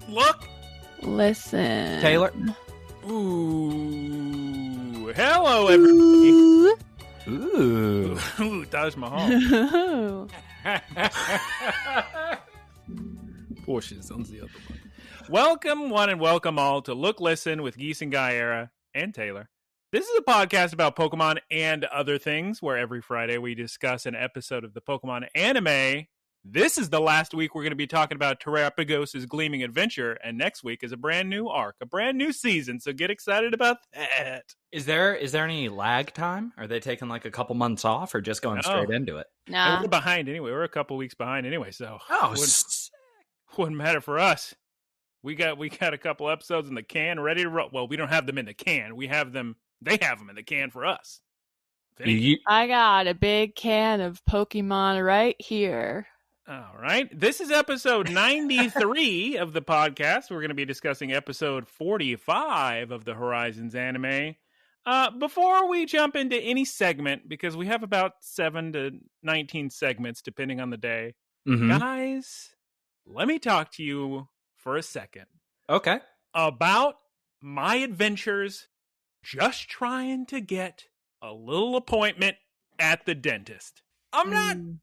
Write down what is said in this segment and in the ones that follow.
Look. Listen. Taylor. Ooh. Hello, everybody. Ooh. Ooh, Taj Mahal. Porsche's on the other one. Welcome, one and welcome all to Look, Listen with Geese Guyera and Taylor. This is a podcast about Pokemon and other things, where every Friday we discuss an episode of the Pokemon anime. This is the last week we're going to be talking about Terapagos' Gleaming Adventure, and next week is a brand new arc, a brand new season, so get excited about that. Is there any lag time? Are they taking like a couple months off or just going straight into it? Nah. We're behind anyway. We're a couple weeks behind anyway, so wouldn't matter for us. We got a couple episodes in the can ready to roll. Well, we don't have them in the can. They have them in the can for us. I got a big can of Pokemon right here. All right. This is episode 93 of the podcast. We're going to be discussing episode 45 of the Horizons anime. Before we jump into any segment, because we have about 7 to 19 segments depending on the day, guys, let me talk to you for a second. Okay. About my adventures just trying to get a little appointment at the dentist. I'm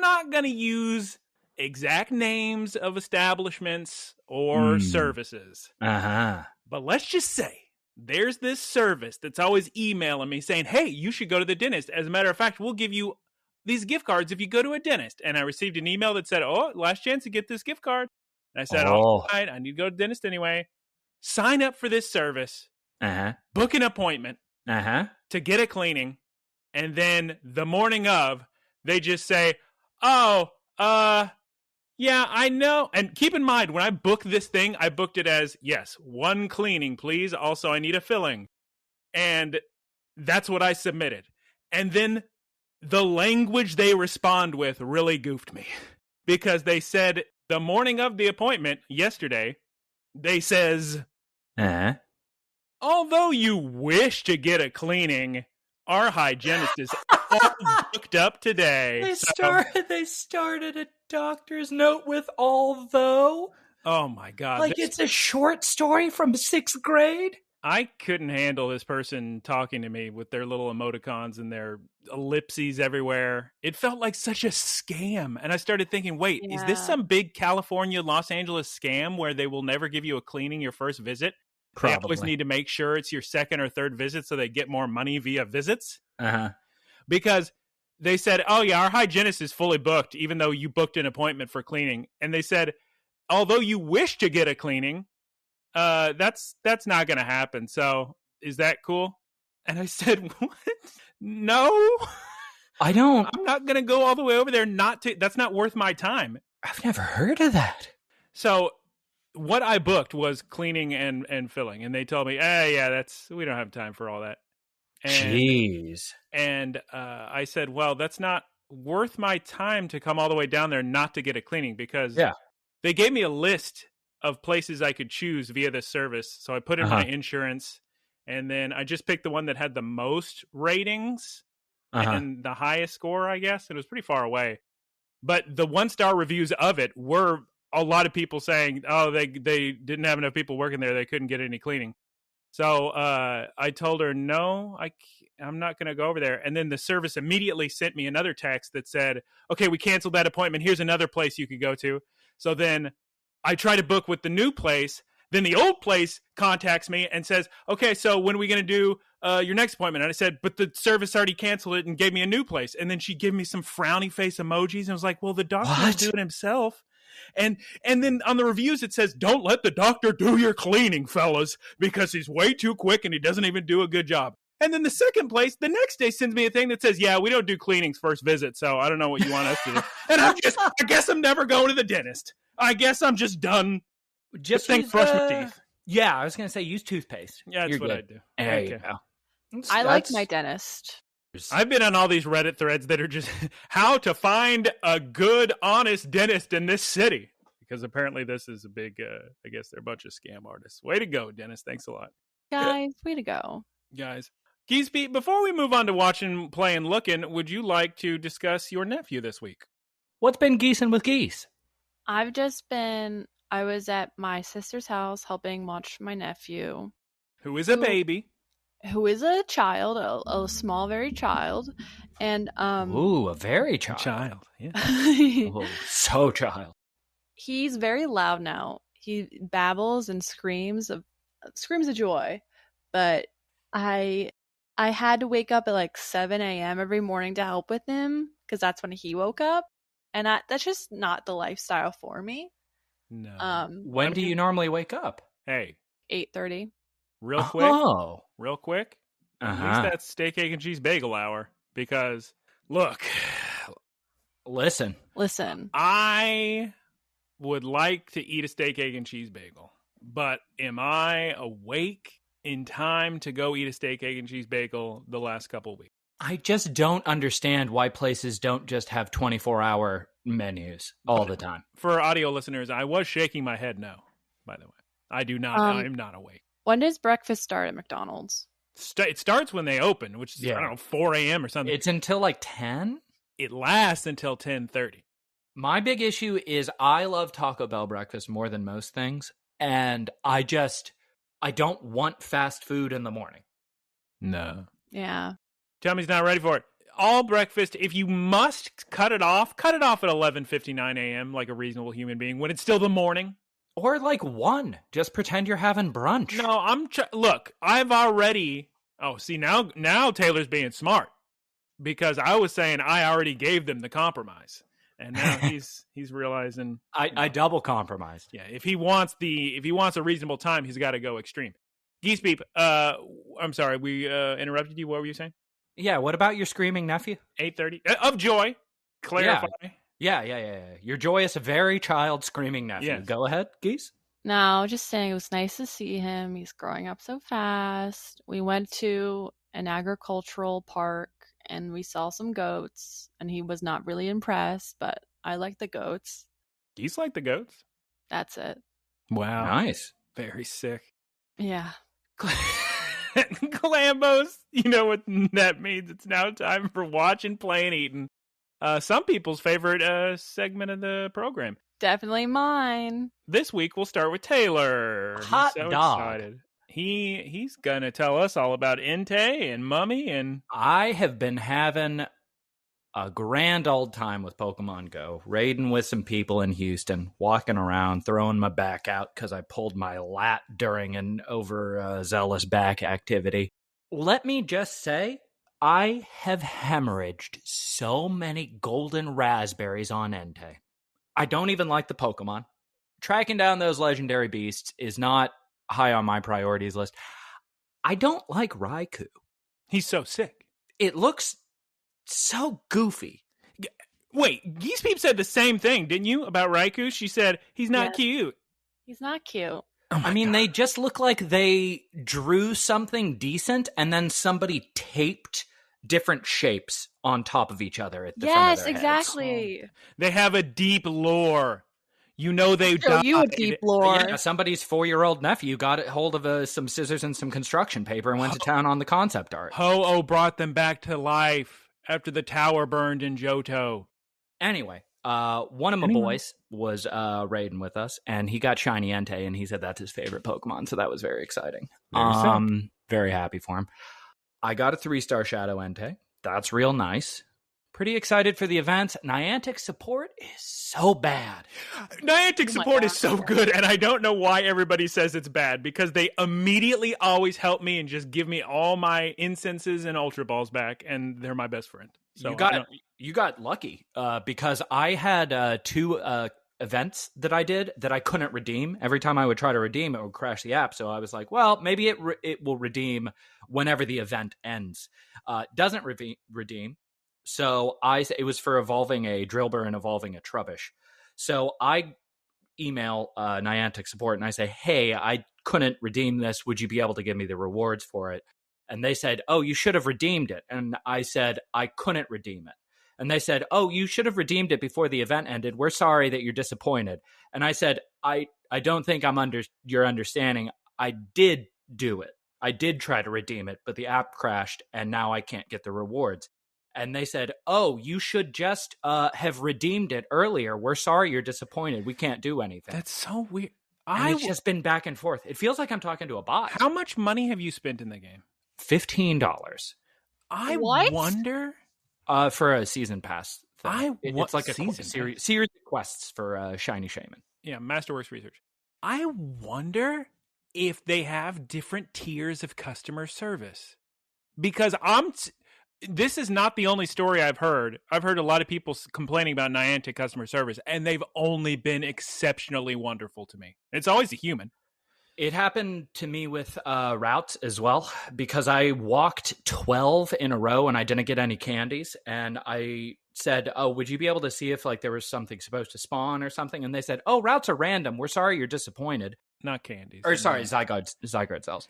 not going to use exact names of establishments or services. But let's just say there's this service that's always emailing me saying, hey, you should go to the dentist. As a matter of fact, we'll give you these gift cards if you go to a dentist. And I received an email that said, oh, last chance to get this gift card. And I said, all right, I need to go to the dentist anyway. Sign up for this service. Book an appointment to get a cleaning. And then the morning of, they just say, yeah, I know. And keep in mind, when I booked this thing, I booked it as, yes, 1 cleaning, please. Also, I need a filling. And that's what I submitted. And then the language they respond with really goofed me. Because they said the morning of the appointment, yesterday, they says, although you wish to get a cleaning, our hygienist is all booked up today. They started a doctor's note with although. Oh my God. Like it's a short story from 6th grade? I couldn't handle this person talking to me with their little emoticons and their ellipses everywhere. It felt like such a scam. And I started thinking, wait, is this some big California, Los Angeles scam where they will never give you a cleaning your first visit? Probably. They always need to make sure it's your second or third visit so they get more money via visits. Because they said, oh yeah, our hygienist is fully booked, even though you booked an appointment for cleaning. And they said, although you wish to get a cleaning, that's not going to happen. So is that cool? And I said, what? No, I don't. I'm not going to go all the way over there. That's not worth my time. I've never heard of that. So what I booked was cleaning and filling, and they told me, yeah, we don't have time for all that. Jeez. And I said, well, that's not worth my time to come all the way down there not to get a cleaning, because they gave me a list of places I could choose via this service. So I put in my insurance, and then I just picked the one that had the most ratings and the highest score, I guess. It was pretty far away. But the 1-star reviews of it were a lot of people saying, oh, they didn't have enough people working there. They couldn't get any cleaning. So I told her, no, I'm not going to go over there. And then the service immediately sent me another text that said, okay, we canceled that appointment. Here's another place you could go to. So then I try to book with the new place. Then the old place contacts me and says, okay, so when are we going to do your next appointment? And I said, but the service already canceled it and gave me a new place. And then she gave me some frowny face emojis. And I was like, well, the doctor will do it himself. And then on the reviews, it says, don't let the doctor do your cleaning, fellas, because he's way too quick and he doesn't even do a good job. And then the second place, the next day sends me a thing that says, yeah, we don't do cleanings first visit, so I don't know what you want us to do. And I guess I'm never going to the dentist. I guess I'm just done. Just brush my teeth. Yeah, I was going to say use toothpaste. Yeah, that's what I do. There you go. I like my dentist. I've been on all these Reddit threads that are just how to find a good, honest dentist in this city. Because apparently this is a big, I guess they're a bunch of scam artists. Way to go, Dennis. Thanks a lot. Guys, way to go. Guys. Geese Pete, before we move on to watching, play, and looking, would you like to discuss your nephew this week? What's been geesing with Geese? I've just been I was at my sister's house helping watch my nephew. Who is a baby. Who is a child, a small, very child. And ooh, a very child. Child, yeah. Oh, so child. He's very loud now. He babbles and screams of joy. But I had to wake up at like 7 a.m. every morning to help with him because that's when he woke up. And that's just not the lifestyle for me. No. When do you normally wake up? Hey. 8:30. Real quick. Oh. Real quick. At least that's steak, egg, and cheese bagel hour. Because, look. Listen. I would like to eat a steak, egg, and cheese bagel. But am I awake in time to go eat a steak, egg, and cheese bagel the last couple of weeks? I just don't understand why places don't just have 24-hour menus all the time. For audio listeners, I was shaking my head no, by the way. I do not. I'm not awake. When does breakfast start at McDonald's? It starts when they open, which is, I don't know, 4 a.m. or something. It's until like 10? It lasts until 10:30. My big issue is I love Taco Bell breakfast more than most things. And I don't want fast food in the morning. No. Yeah. Tommy's not ready for it. All breakfast, if you must cut it off at 11:59 a.m. like a reasonable human being when it's still the morning. Or like 1. Just pretend you're having brunch. No, look, I've already... Oh, see, now Taylor's being smart. Because I was saying I already gave them the compromise. And now he's realizing... I double compromised. Yeah, if he wants a reasonable time, he's got to go extreme. Geese Beep, I'm sorry, we interrupted you. What were you saying? Yeah, what about your screaming nephew? 8:30 of joy. Clarify. Yeah. Your joyous, very child screaming nephew. Yes. Go ahead, Geese. No, just saying it was nice to see him. He's growing up so fast. We went to an agricultural park and we saw some goats, and he was not really impressed, but I like the goats. Geese like the goats? That's it. Wow. Nice. Very sick. Yeah. Glambos, you know what that means. It's now time for watching, playing, eating. Some people's favorite segment of the program. Definitely mine. This week we'll start with Taylor. Hot He's so dog. Excited. He's gonna tell us all about Entei and Mummy, and I have been having a grand old time with Pokemon Go, raiding with some people in Houston, walking around, throwing my back out because I pulled my lat during an overzealous back activity. Let me just say, I have hemorrhaged so many golden raspberries on Entei. I don't even like the Pokemon. Tracking down those legendary beasts is not high on my priorities list. I don't like Raikou. he's so sick. It looks so goofy. Wait, Geese Peep said the same thing, didn't you, about Raikou? She said, he's not cute. He's not cute. I mean, they just look like they drew something decent and then somebody taped different shapes on top of each other at the front of their exactly. Heads. They have a deep lore. You know they show you a deep lore. Yeah, somebody's 4-year-old nephew got a hold of some scissors and some construction paper and went to town on the concept art. Ho-Oh brought them back to life after the tower burned in Johto. Anyway, one of my boys was raiding with us, and he got Shiny Entei, and he said that's his favorite Pokemon, so that was very exciting. Very happy for him. I got a 3-star Shadow Entei. That's real nice. Pretty excited for the event. Niantic support is so bad. Niantic support is so good, and I don't know why everybody says it's bad, because they immediately always help me and just give me all my incenses and Ultra Balls back, and they're my best friend. So you got lucky because I had 2 events that I did that I couldn't redeem. Every time I would try to redeem, it would crash the app. So I was like, well, maybe it will redeem whenever the event ends. Doesn't redeem. So it was for evolving a Drillbur and evolving a Trubbish. So I email Niantic support and I say, hey, I couldn't redeem this. Would you be able to give me the rewards for it? And they said, oh, you should have redeemed it. And I said, I couldn't redeem it. And they said, oh, you should have redeemed it before the event ended. We're sorry that you're disappointed. And I said, I don't think I'm under your understanding. I did do it. I did try to redeem it, but the app crashed and now I can't get the rewards. And they said, oh, you should just have redeemed it earlier. We're sorry you're disappointed. We can't do anything. That's so weird. It's just been back and forth. It feels like I'm talking to a bot. How much money have you spent in the game? $15. I wonder. For a season pass thing. It's like a series of quests for Shiny Shaman. Yeah, Masterworks Research. I wonder if they have different tiers of customer service. Because this is not the only story I've heard. I've heard a lot of people complaining about Niantic customer service, and they've only been exceptionally wonderful to me. It's always a human. It happened to me with routes as well, because I walked 12 in a row and I didn't get any candies. And I said, oh, would you be able to see if like there was something supposed to spawn or something? And they said, oh, routes are random. We're sorry you're disappointed. Not candies. Or sorry, Zygarde cells.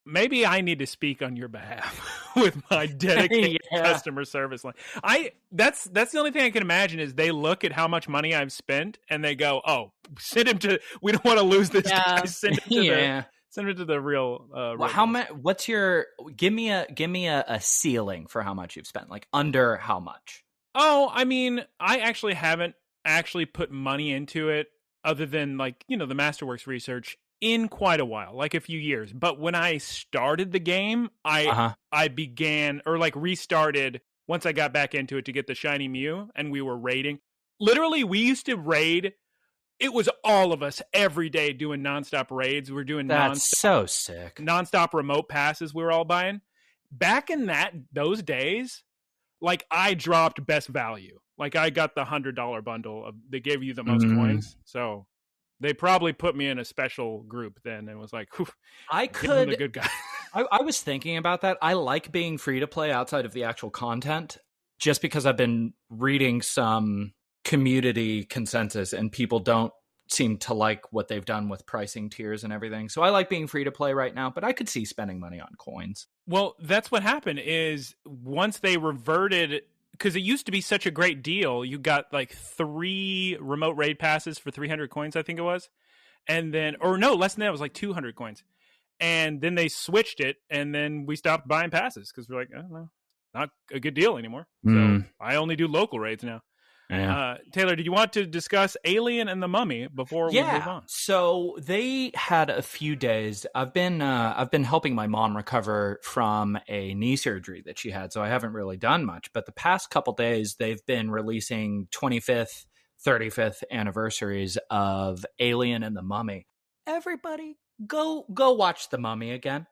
Maybe I need to speak on your behalf with my dedicated customer service line. That's the only thing I can imagine is they look at how much money I've spent and they go, "Oh, send him to. We don't want to lose this guy. Send him to the real." Well, how much? What's your? Give me a ceiling for how much you've spent. Like under how much? Oh, I mean, I actually haven't put money into it other than the Masterworks research. In quite a while, like a few years. But when I started the game, I began or restarted once I got back into it to get the shiny Mew, and we were raiding. Literally, we used to raid. It was all of us every day doing nonstop raids. We're doing so sick. Nonstop remote passes we were all buying. Back in those days, I dropped best value. I got the $100 bundle. They gave you the most coins, so they probably put me in a special group then and was like, I could the good guy. I was thinking about that. I like being free to play outside of the actual content just because I've been reading some community consensus and people don't seem to like what they've done with pricing tiers and everything. So I like being free to play right now, but I could see spending money on coins. Well, that's what happened is once they reverted, because it used to be such a great deal. You got 3 remote raid passes for 300 coins, I think it was. And then, or no, less than that, it was 200 coins. And then they switched it, and then we stopped buying passes because we're like, oh, no, not a good deal anymore. So I only do local raids now. Yeah. Taylor, did you want to discuss Alien and the Mummy before we move on? So they had a few days. I've been helping my mom recover from a knee surgery that she had, so I haven't really done much. But the past couple days, they've been releasing 25th, 35th anniversaries of Alien and the Mummy. Everybody, go watch the Mummy again.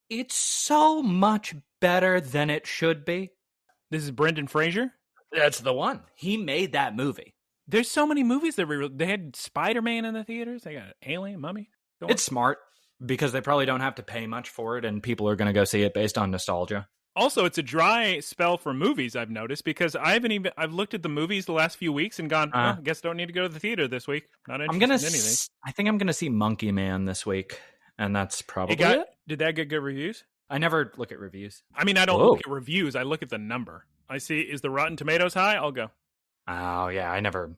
It's so much better than it should be. This is Brendan Fraser? That's the one. He made that movie. There's so many movies that they had Spider-Man in the theaters. They got Alien, Mummy. It's smart because they probably don't have to pay much for it, and people are going to go see it based on nostalgia. Also, it's a dry spell for movies, I've noticed, because I've looked at the movies the last few weeks and gone, I guess I don't need to go to the theater this week. Not interested in anything. I think I'm going to see Monkey Man this week, and that's probably it. Did that get good reviews? I never look at reviews. I mean, I don't look at reviews. I look at the number. I see, is the Rotten Tomatoes high? I'll go. Oh, yeah. I never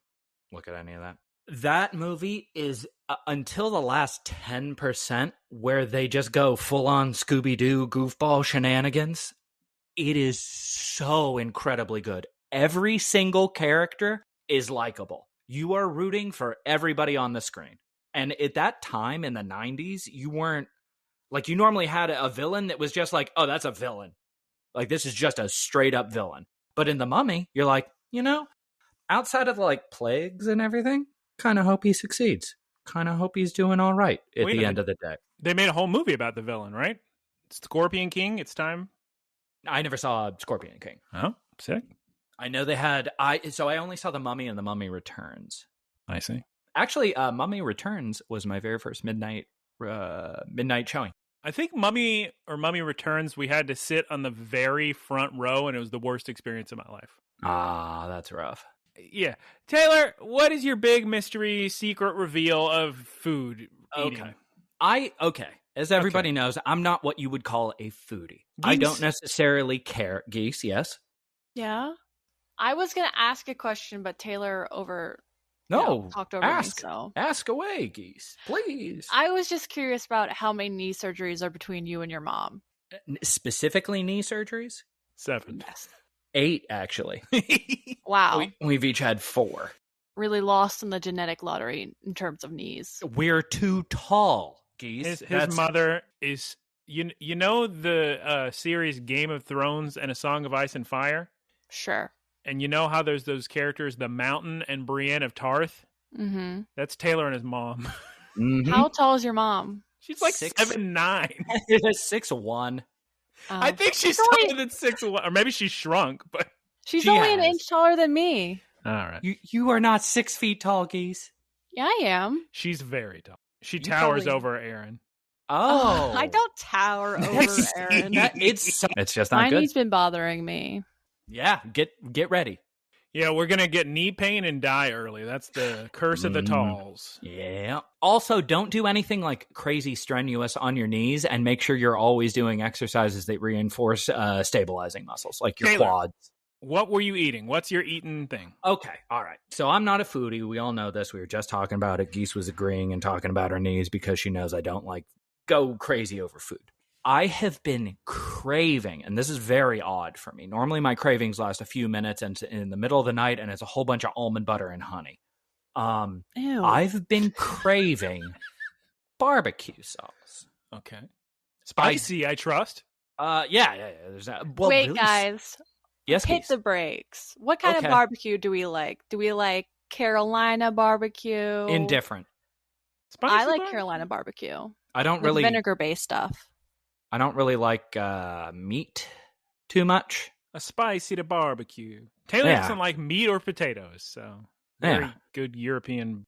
look at any of that. That movie is until the last 10% where they just go full-on Scooby-Doo goofball shenanigans. It is so incredibly good. Every single character is likable. You are rooting for everybody on the screen. And at that time in the 90s, you weren't... you normally had a villain that was just oh, that's a villain. This is just a straight-up villain. But in The Mummy, you're outside of, plagues and everything, kind of hope he succeeds. Kind of hope he's doing all right at the end of the day. They made a whole movie about the villain, right? Scorpion King, it's time. I never saw Scorpion King. Oh, sick. I know they had... So I only saw The Mummy and The Mummy Returns. I see. Actually, Mummy Returns was my very first midnight showing. I think Mummy Returns, we had to sit on the very front row, and it was the worst experience of my life. Ah, that's rough. Yeah. Taylor, what is your big mystery secret reveal of food eating? Okay. As everybody knows, I'm not what you would call a foodie. Geese? I don't necessarily care. Geese, yes? Yeah. I was going to ask a question, but Taylor talked over me. So ask away, Geese, please. I was just curious about how many knee surgeries are between you and your mom. Specifically knee surgeries? 7. Yes. 8, actually. Wow. We've each had 4. Really lost in the genetic lottery in terms of knees. We're too tall, Geese. His mother is... You know the series Game of Thrones and A Song of Ice and Fire? Sure. And you know how there's those characters, the Mountain and Brienne of Tarth? Mm-hmm. That's Taylor and his mom. Mm-hmm. How tall is your mom? She's like 7'9". 6'1". I think she's taller than 6'1", or maybe she's shrunk, but she's only an inch taller than me. All right. You are not 6 feet tall, Geese. Yeah, I am. She's very tall. She towers over Aaron. Oh. I don't tower over Aaron. It's just not My good. knee's been bothering me. Yeah, get ready. Yeah, we're going to get knee pain and die early. That's the curse of the talls. Yeah. Also, don't do anything like crazy strenuous on your knees, and make sure you're always doing exercises that reinforce stabilizing muscles, like your quads. What were you eating? What's your eating thing? Okay, all right. So I'm not a foodie. We all know this. We were just talking about it. Geese was agreeing and talking about her knees because she knows I don't like go crazy over food. I have been craving, and this is very odd for me. Normally my cravings last a few minutes and in the middle of the night, and it's a whole bunch of almond butter and honey. Ew. I've been craving barbecue sauce. Okay. Spicy, I trust. Yeah. There's that. Well, wait, really, guys. Yes, hit Geese. the brakes. What kind of barbecue do we like? Do we like Carolina barbecue? Indifferent. Spicy I like barbecue? Carolina barbecue. I don't really vinegar-based stuff. I don't really like meat too much. A spicy to barbecue. Taylor doesn't like meat or potatoes, so very good European.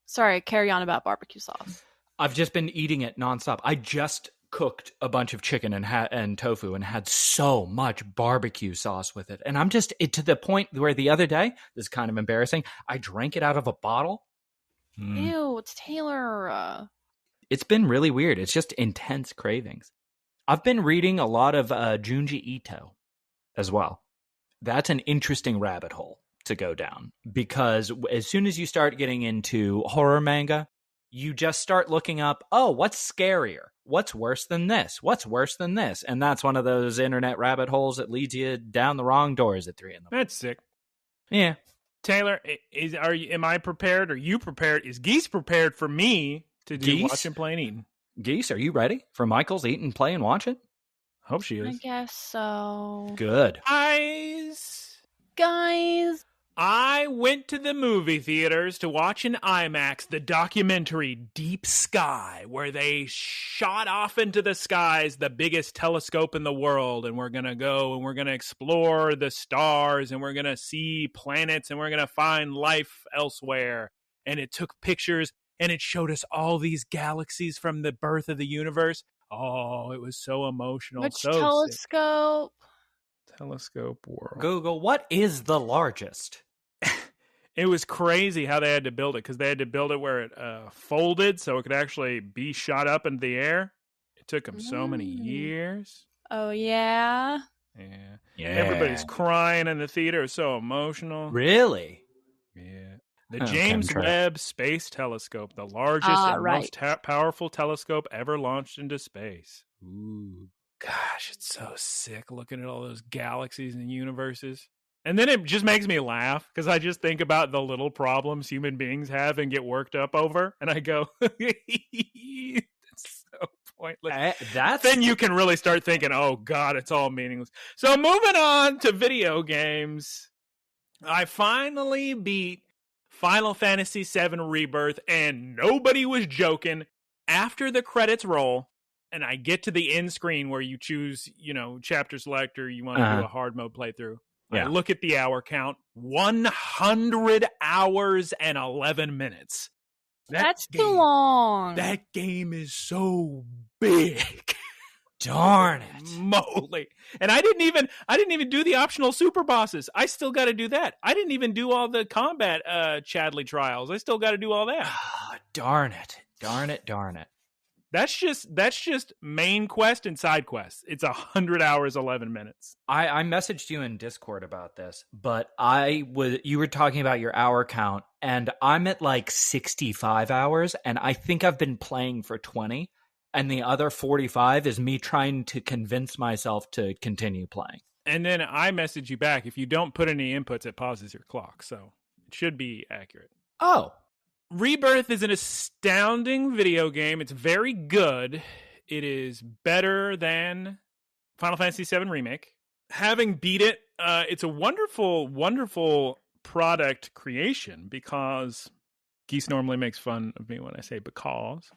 Sorry, carry on about barbecue sauce. I've just been eating it nonstop. I just cooked a bunch of chicken and tofu and had so much barbecue sauce with it. And I'm just to the point where the other day, this is kind of embarrassing, I drank it out of a bottle. Ew, it's Taylor. It's been really weird. It's just intense cravings. I've been reading a lot of Junji Ito as well. That's an interesting rabbit hole to go down, because as soon as you start getting into horror manga, you just start looking up, oh, what's scarier? What's worse than this? What's worse than this? And that's one of those internet rabbit holes that leads you down the wrong doors at 3 a.m. That's sick. Yeah. Taylor, am I prepared? Are you prepared? Is Geese prepared for me to do watching, playing, eating? Geese, are you ready for Michael's eating, playing, watching? Hope she is. I guess so. Good. Guys. I went to the movie theaters to watch in IMAX the documentary Deep Sky, where they shot off into the skies the biggest telescope in the world, and we're going to go and we're going to explore the stars, and we're going to see planets, and we're going to find life elsewhere. And it took pictures, and it showed us all these galaxies from the birth of the universe. Oh, it was so emotional. Which so telescope? Sick. Telescope world. Google, what is the largest? It was crazy how they had to build it, because they had to build it where it folded so it could actually be shot up into the air. It took them so many years. Oh, yeah? Yeah. Everybody's crying in the theater. It was so emotional. Really? Yeah. The James Webb Space Telescope, the largest and most powerful telescope ever launched into space. Ooh. Gosh, it's so sick looking at all those galaxies and universes. And then it just makes me laugh, because I just think about the little problems human beings have and get worked up over. And I go, it's so pointless. Then you can really start thinking, oh, God, it's all meaningless. So moving on to video games. I finally beat Final Fantasy VII Rebirth, and nobody was joking. After the credits roll, and I get to the end screen where you choose, chapter selector, you want to do a hard mode playthrough. Yeah. I look at the hour count, 100 hours and 11 minutes. That's too long. That game is so big. Darn it. Moly. And I didn't even do the optional super bosses. I still got to do that. I didn't even do all the combat Chadley trials. I still got to do all that. Darn it. That's just main quest and side quests. It's 100 hours, 11 minutes. I messaged you in Discord about this, but you were talking about your hour count, and I'm at like 65 hours, and I think I've been playing for 20, And the other 45 is me trying to convince myself to continue playing. And then I message you back. If you don't put any inputs, it pauses your clock. So it should be accurate. Oh. Rebirth is an astounding video game. It's very good. It is better than Final Fantasy VII Remake. Having beat it, it's a wonderful, wonderful product creation because Geese normally makes fun of me when I say because.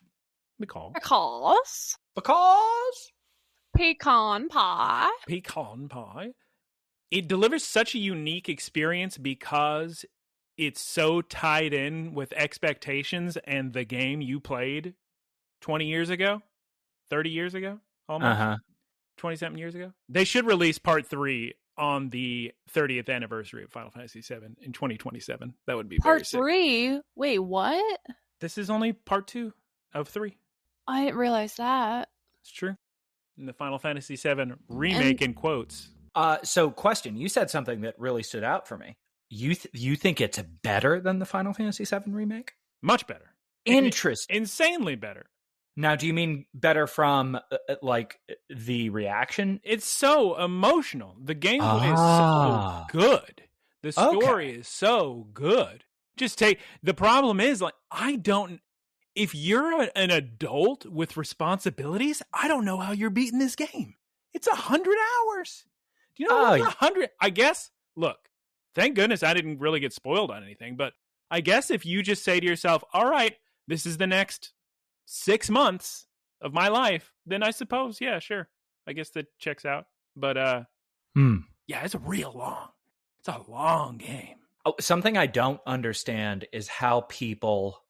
Pecan pie. Pecan pie. It delivers such a unique experience because it's so tied in with expectations and the game you played 20 years ago, 30 years ago, almost 20-something years ago. They should release part 3 on the 30th anniversary of Final Fantasy VII in 2027. That would be part very 3? Wait, what? This is only part 2 of 3. I didn't realize that. It's true. In the Final Fantasy VII remake in quotes. So question, you said something that really stood out for me. You think it's better than the Final Fantasy VII remake? Much better. Interesting. Insanely better. Now, do you mean better from, like, the reaction? It's so emotional. The gameplay is so good. The story is so good. The problem is, like, if you're an adult with responsibilities, I don't know how you're beating this game. It's 100 hours. Do you know what 100? I guess, look, thank goodness I didn't really get spoiled on anything, but I guess if you just say to yourself, all right, this is the next 6 months of my life, then I suppose, yeah, sure. I guess that checks out. But, yeah, it's real long. It's a long game. Oh, something I don't understand is how people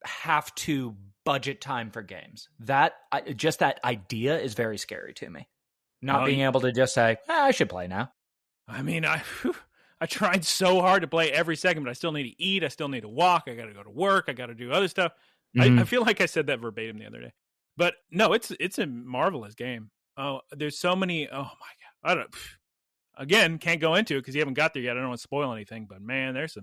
have to budget time for games. That idea is very scary to me. Not being able to just say, I should play now. I mean, I tried so hard to play every second, but I still need to eat. I still need to walk. I got to go to work. I got to do other stuff. I feel like I said that verbatim the other day. But no, it's a marvelous game. Oh, there's so many. Oh, my God. Again, can't go into it because you haven't got there yet. I don't want to spoil anything. But, man, there's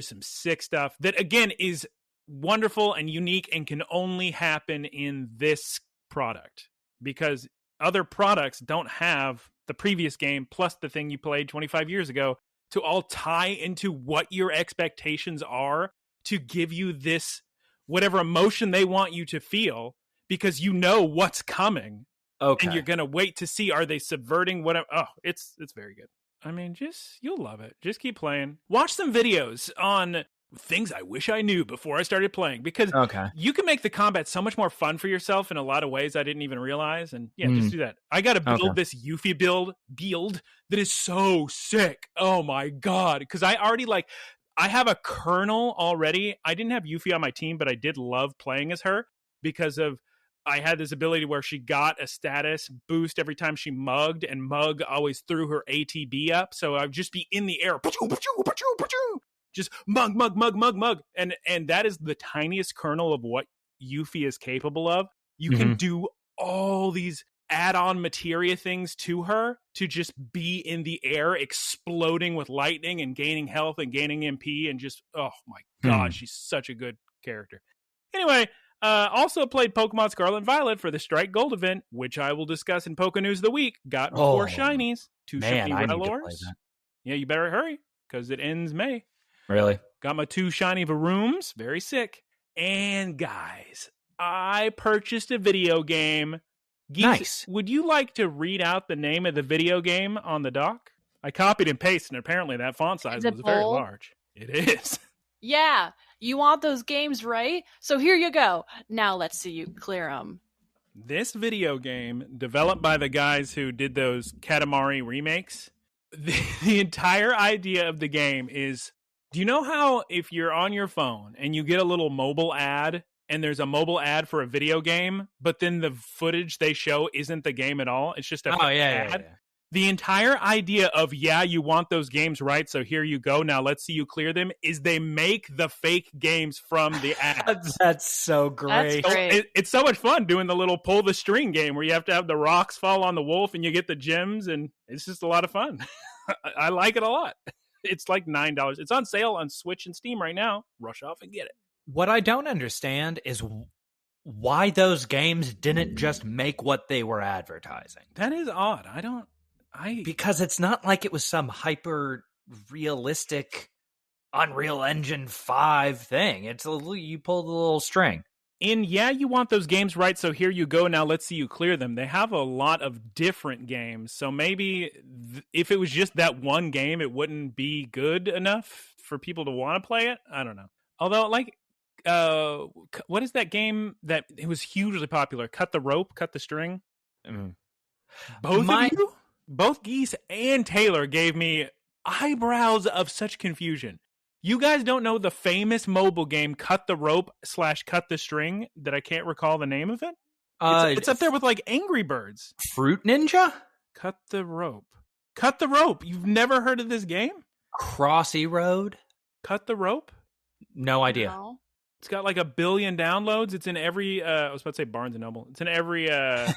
some sick stuff that, again, is wonderful and unique and can only happen in this product because other products don't have the previous game plus the thing you played 25 years ago to all tie into what your expectations are to give you this whatever emotion they want you to feel because you know what's coming. Okay. And you're going to wait to see, are they subverting whatever? Oh, it's very good. I mean, you'll love it. Just keep playing. Watch some videos on things I wish I knew before I started playing because you can make the combat so much more fun for yourself in a lot of ways I didn't even realize. And yeah, just do that. I got to build this Yuffie build that is so sick. Oh my God. Because I already I have a Colonel already. I didn't have Yuffie on my team, but I did love playing as her because I had this ability where she got a status boost every time she mugged, and Mug always threw her ATB up. So I'd just be in the air. Just mug. And that is the tiniest kernel of what Yuffie is capable of. You can do all these add-on materia things to her to just be in the air, exploding with lightning and gaining health and gaining MP and just, oh my God, she's such a good character. Anyway, also played Pokemon Scarlet and Violet for the Strike Gold event, which I will discuss in Poké News of the Week. Got 4 shinies, 2 shiny Rellors. Yeah, you better hurry because it ends May. Really? Got my 2 shiny Varooms. Very sick. And guys, I purchased a video game. Geese, nice. Would you like to read out the name of the video game on the dock? I copied and pasted, and apparently that font size was very large. It is. Yeah. You want those games, right? So here you go. Now let's see you clear them. This video game, developed by the guys who did those Katamari remakes, the entire idea of the game is, do you know how if you're on your phone and you get a little mobile ad and there's a mobile ad for a video game, but then the footage they show isn't the game at all? It's just a ad. Yeah. The entire idea of, you want those games, right? So here you go. Now let's see you clear them. Is they make the fake games from the ads. That's so great. That's great. It's so much fun doing the little pull the string game where you have to have the rocks fall on the wolf and you get the gems, and it's just a lot of fun. I like it a lot. It's like $9. It's on sale on Switch and Steam right now. Rush off and get it. What I don't understand is why those games didn't just make what they were advertising. That is odd. Because it's not like it was some hyper realistic Unreal Engine 5 thing. It's you pull the little string. And yeah, you want those games right, so here you go. Now let's see you clear them. They have a lot of different games, so maybe if it was just that one game, it wouldn't be good enough for people to want to play it. I don't know. Although, like, what is that game that it was hugely popular? Cut the Rope, Cut the String? Both of you? Both Geese and Taylor gave me eyebrows of such confusion. You guys don't know the famous mobile game Cut the Rope / Cut the String that I can't recall the name of it? It's up there with like Angry Birds. Fruit Ninja? Cut the Rope. Cut the Rope. You've never heard of this game? Crossy Road? Cut the Rope? No idea. No. It's got like 1 billion downloads. It's in every I was about to say Barnes and Noble. It's in every big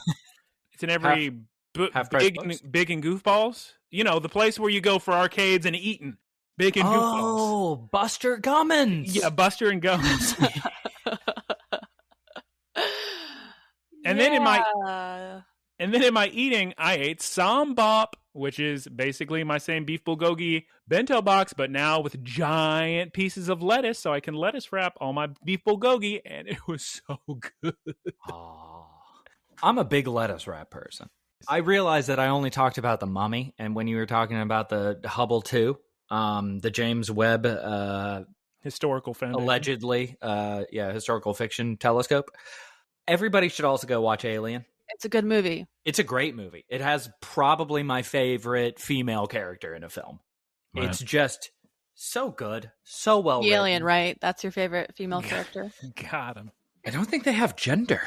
and goofballs. You know, the place where you go for arcades and eating. Big and goofballs. Oh, Buster Gummins. Yeah, Buster and Gummins. And then in my eating, I ate Sambop, which is basically my same beef bulgogi bento box, but now with giant pieces of lettuce, so I can lettuce wrap all my beef bulgogi, and it was so good. Oh, I'm a big lettuce wrap person. I realized that I only talked about the Mummy, and when you were talking about the Hubble 2, the James Webb historical foundation. Allegedly, historical fiction telescope. Everybody should also go watch Alien. It's a good movie. It's a great movie. It has probably my favorite female character in a film. Right. It's just so good, so well written. Alien, right? That's your favorite female character? Got him. I don't think they have gender.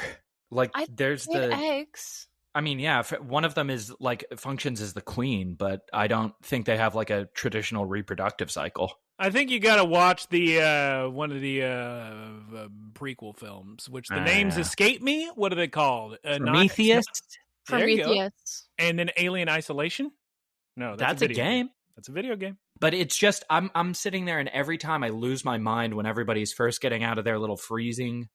Like, there's the eggs. I mean, yeah, one of them is like functions as the queen, but I don't think they have like a traditional reproductive cycle. I think you got to watch the one of the prequel films, which the names escape me. What are they called? Prometheus. Prometheus. And then Alien Isolation. No, that's a game. That's a video game. But it's just I'm sitting there, and every time I lose my mind when everybody's first getting out of their little freezing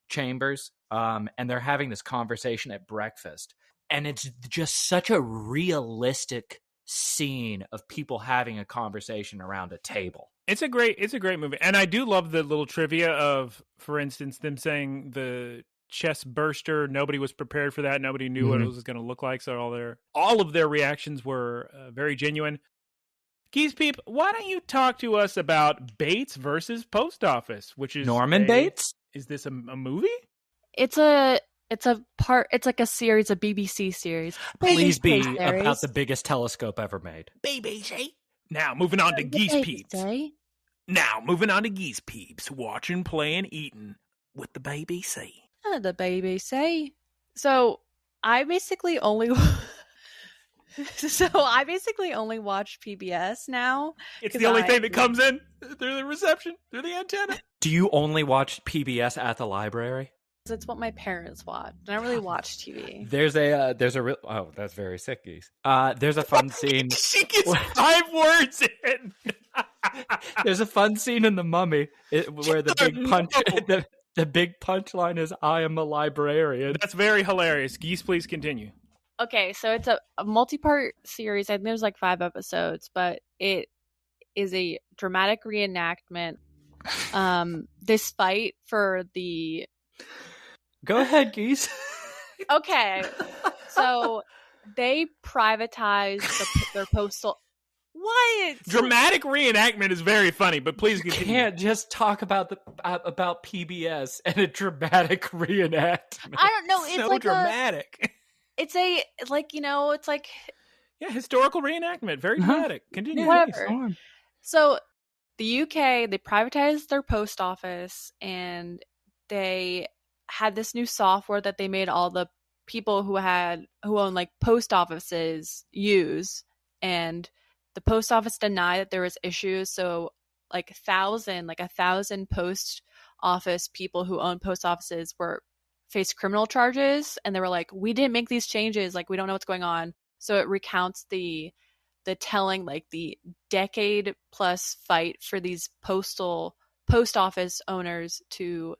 chambers, and they're having this conversation at breakfast, and it's just such a realistic scene of people having a conversation around a table. It's a great movie. And I do love the little trivia of, for instance, them saying the chest burster, nobody was prepared for that, nobody knew what it was going to look like, so all of their reactions were very genuine. Geese Peep, why don't you talk to us about Bates versus Post Office, which is Norman Bates? Is this a movie? It's like a series, a BBC series. Please be about the biggest telescope ever made. BBC. Now, moving on to Geese Peeps. Now, moving on to Geese Peeps. Watching, playing, eating with the BBC. The BBC. So, I basically only watch PBS now. It's the only thing that comes in through the reception, through the antenna. Do you only watch PBS at the library? It's what my parents watch. I don't really watch TV. There's that's very sick, Geese. There's a fun scene. She gets 5 words in. There's a fun scene in The Mummy where the big punchline is, "I am a librarian." That's very hilarious. Geese, please continue. Okay, so it's a multi-part series. I think there's like 5 episodes, but it is a dramatic reenactment. This fight for the... Go ahead, Geese. Okay, so they privatized their postal... What? Dramatic reenactment is very funny, but please continue. You can't just talk about PBS and a dramatic reenactment. I don't know. It's so like dramatic. It's like historical reenactment. Very dramatic. Continue. Whatever. So the UK, they privatized their post office, and they had this new software that they made all the people who own like post offices use, and the post office denied that there was issues. So like 1,000 post office people who own post offices faced criminal charges, and they were like, we didn't make these changes, like we don't know what's going on. So it recounts the telling, like the decade plus fight for these post office owners to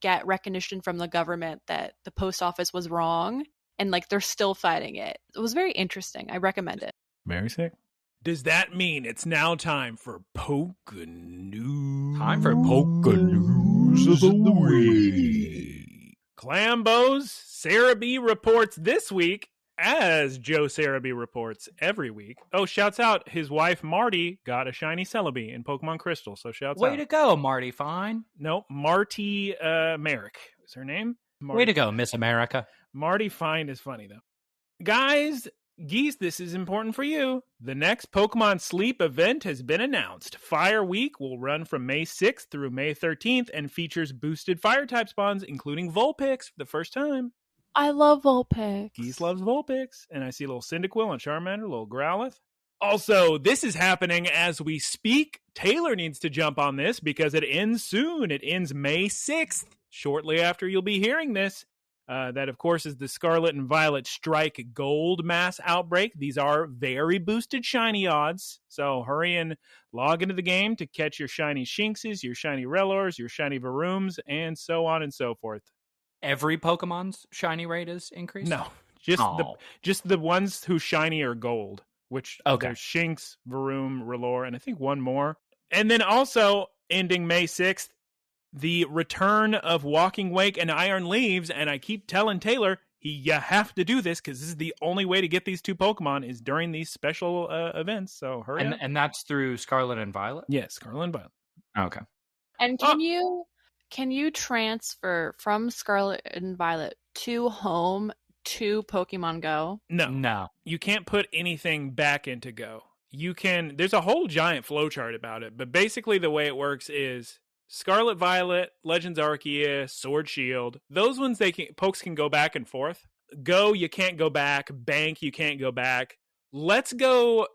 get recognition from the government that the post office was wrong, and like they're still fighting it. It was very interesting. I recommend it. Very sick. Does that mean it's now time for Poke News? Time for Poke News of the Week. Clambo's Sarah B reports this week, as Joe Sarah B reports every week. Oh, shouts out his wife Marty got a shiny Celebi in Pokemon Crystal, so shouts out. Way to go, Marty Fine. No, Marty Merrick is her name. Marty. Way to go, Miss America. Marty Fine is funny, though. Guys, Geese, this is important for you. The next Pokemon Sleep event has been announced. Fire Week will run from May 6th through May 13th and features boosted Fire-type spawns, including Vulpix for the first time. I love Vulpix. Geese loves Vulpix. And I see a little Cyndaquil and Charmander, a little Growlithe. Also, this is happening as we speak. Taylor needs to jump on this because it ends soon. It ends May 6th, shortly after you'll be hearing this. That, of course, is the Scarlet and Violet Strike Gold Mass Outbreak. These are very boosted shiny odds. So hurry and log into the game to catch your shiny Shinxes, your shiny Relors, your shiny Varooms, and so on and so forth. Every Pokemon's shiny rate is increased? No, just the ones whose shiny are gold, which there's Shinx, Varoom, Relor, and I think one more. And then also, ending May 6th, the return of Walking Wake and Iron Leaves, and I keep telling Taylor, you have to do this because this is the only way to get these two Pokemon is during these special events. So hurry up. And that's through Scarlet and Violet? Yes, Scarlet and Violet. Okay. And can you transfer from Scarlet and Violet to home to Pokemon Go? No. You can't put anything back into Go. You can. There's a whole giant flowchart about it, but basically the way it works is Scarlet Violet, Legends Arceus, Sword Shield, those ones Pokes can go back and forth. Go, you can't go back. Bank, you can't go back. Let's Go,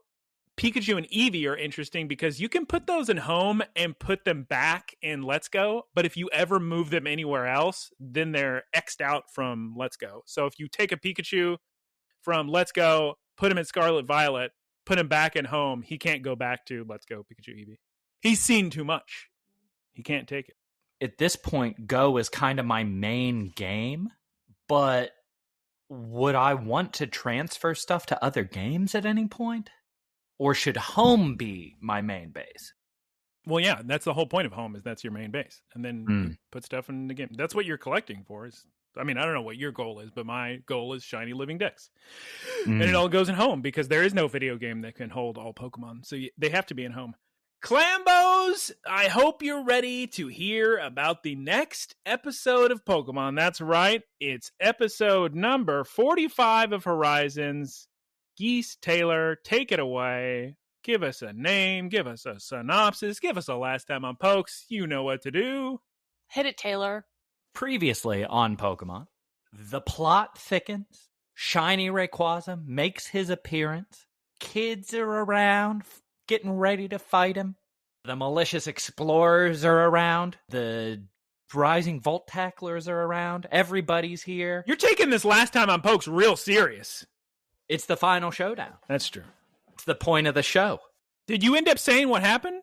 Pikachu and Eevee are interesting because you can put those in home and put them back in Let's Go, but if you ever move them anywhere else, then they're X'd out from Let's Go. So if you take a Pikachu from Let's Go, put him in Scarlet Violet, put him back in home, he can't go back to Let's Go Pikachu Eevee. He's seen too much. He can't take it. At this point, Go is kind of my main game, but would I want to transfer stuff to other games at any point? Or should home be my main base? Well, yeah, that's the whole point of home is that's your main base. And then you put stuff in the game. That's what you're collecting for. I don't know what your goal is, but my goal is shiny living decks. And it all goes in home because there is no video game that can hold all Pokemon. So they have to be in home. Clambos, I hope you're ready to hear about the next episode of Pokemon. That's right. It's episode number 45 of Horizons. Geese, Taylor, take it away. Give us a name. Give us a synopsis. Give us a last time on Pokes. You know what to do. Hit it, Taylor. Previously on Pokemon, the plot thickens. Shiny Rayquaza makes his appearance. Kids are around, getting ready to fight him. The malicious explorers are around. The rising Volt Tacklers are around. Everybody's here. You're taking this last time on Pokes real serious. It's the final showdown. That's true. It's the point of the show. Did you end up saying what happened?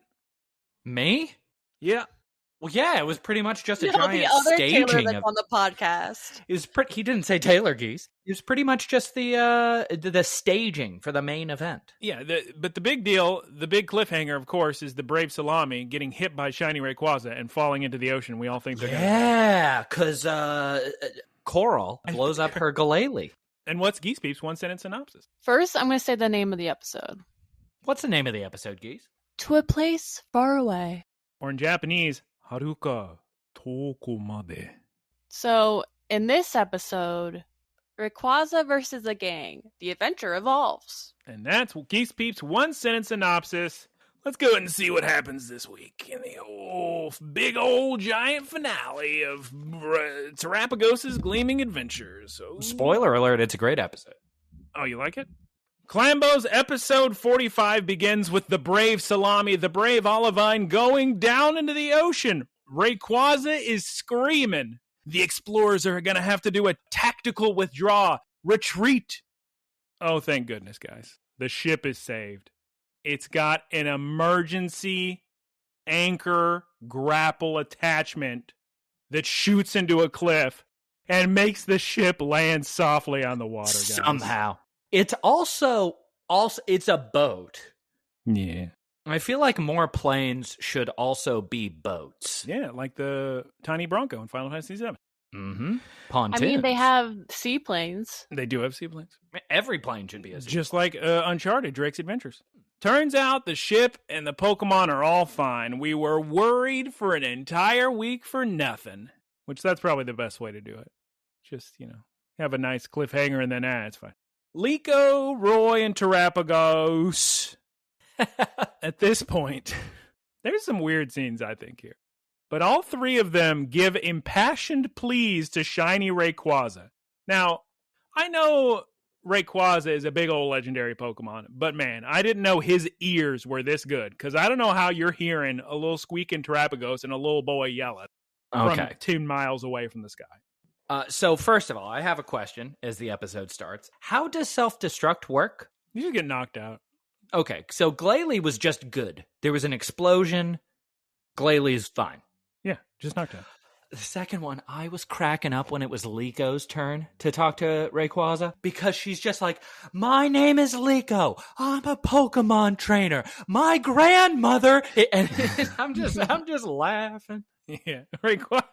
Me? Yeah. Well, yeah, it was pretty much just a giant the other staging Taylor that's on the podcast. He didn't say Taylor Geese. It was pretty much just the staging for the main event. Yeah, but the big deal, the big cliffhanger, of course, is the brave Salami getting hit by Shiny Rayquaza and falling into the ocean. We all think they're because Coral blows up her Galele. And what's Geese Peeps' one-sentence synopsis? First, I'm going to say the name of the episode. What's the name of the episode, Geese? To a Place Far Away. Or in Japanese, Haruka, 遠くまで. So, in this episode, Rayquaza versus a gang. The adventure evolves. And that's Geese Peeps' one-sentence synopsis. Let's go ahead and see what happens this week in the big old giant finale of Terapagos' Gleaming Adventures. Spoiler alert, it's a great episode. Oh, you like it? Clambo's episode 45 begins with the brave Salami, the brave Olivine going down into the ocean. Rayquaza is screaming. The explorers are going to have to do a tactical withdraw. Retreat. Oh, thank goodness, guys. The ship is saved. It's got an emergency anchor grapple attachment that shoots into a cliff and makes the ship land softly on the water, guys. Somehow. It's also it's a boat. Yeah. I feel like more planes should also be boats. Yeah, like the tiny Bronco in Final Fantasy VII. Mm-hmm. Pontoons. I mean, they have seaplanes. They do have seaplanes. Every plane should be a seaplane. Just like Uncharted, Drake's Adventures. Turns out the ship and the Pokemon are all fine. We were worried for an entire week for nothing. Which that's probably the best way to do it. Just, have a nice cliffhanger and then, it's fine. Liko, Roy, and Terapagos. At this point, there's some weird scenes, I think, here. But all three of them give impassioned pleas to shiny Rayquaza. Now, I know Rayquaza is a big old legendary Pokemon, but man, I didn't know his ears were this good, because I don't know how you're hearing a little squeaking Terapagos and a little boy yelling from 2 miles away from the sky. So first of all, I have a question as the episode starts. How does self-destruct work? You just get knocked out. Okay, so Glalie was just good. There was an explosion. Glalie's fine. Yeah, just knocked out. The second one, I was cracking up when it was Liko's turn to talk to Rayquaza, because she's just like, my name is Liko. I'm a Pokemon trainer. My grandmother. And I'm just laughing. Yeah, Rayquaza.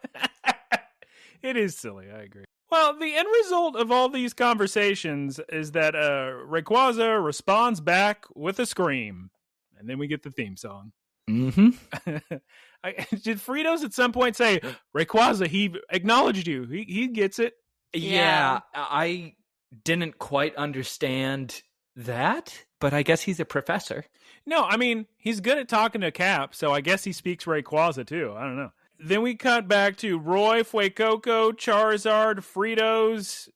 It is silly, I agree. Well, the end result of all these conversations is that Rayquaza responds back with a scream. And then we get the theme song. Mm-hmm. Did Fritos at some point say, Rayquaza, he acknowledged you. He gets it. Yeah, I didn't quite understand that, but I guess he's a professor. No, I mean, he's good at talking to Cap, so I guess he speaks Rayquaza too. I don't know. Then we cut back to Roy, Fuecoco, Charizard, Fritos,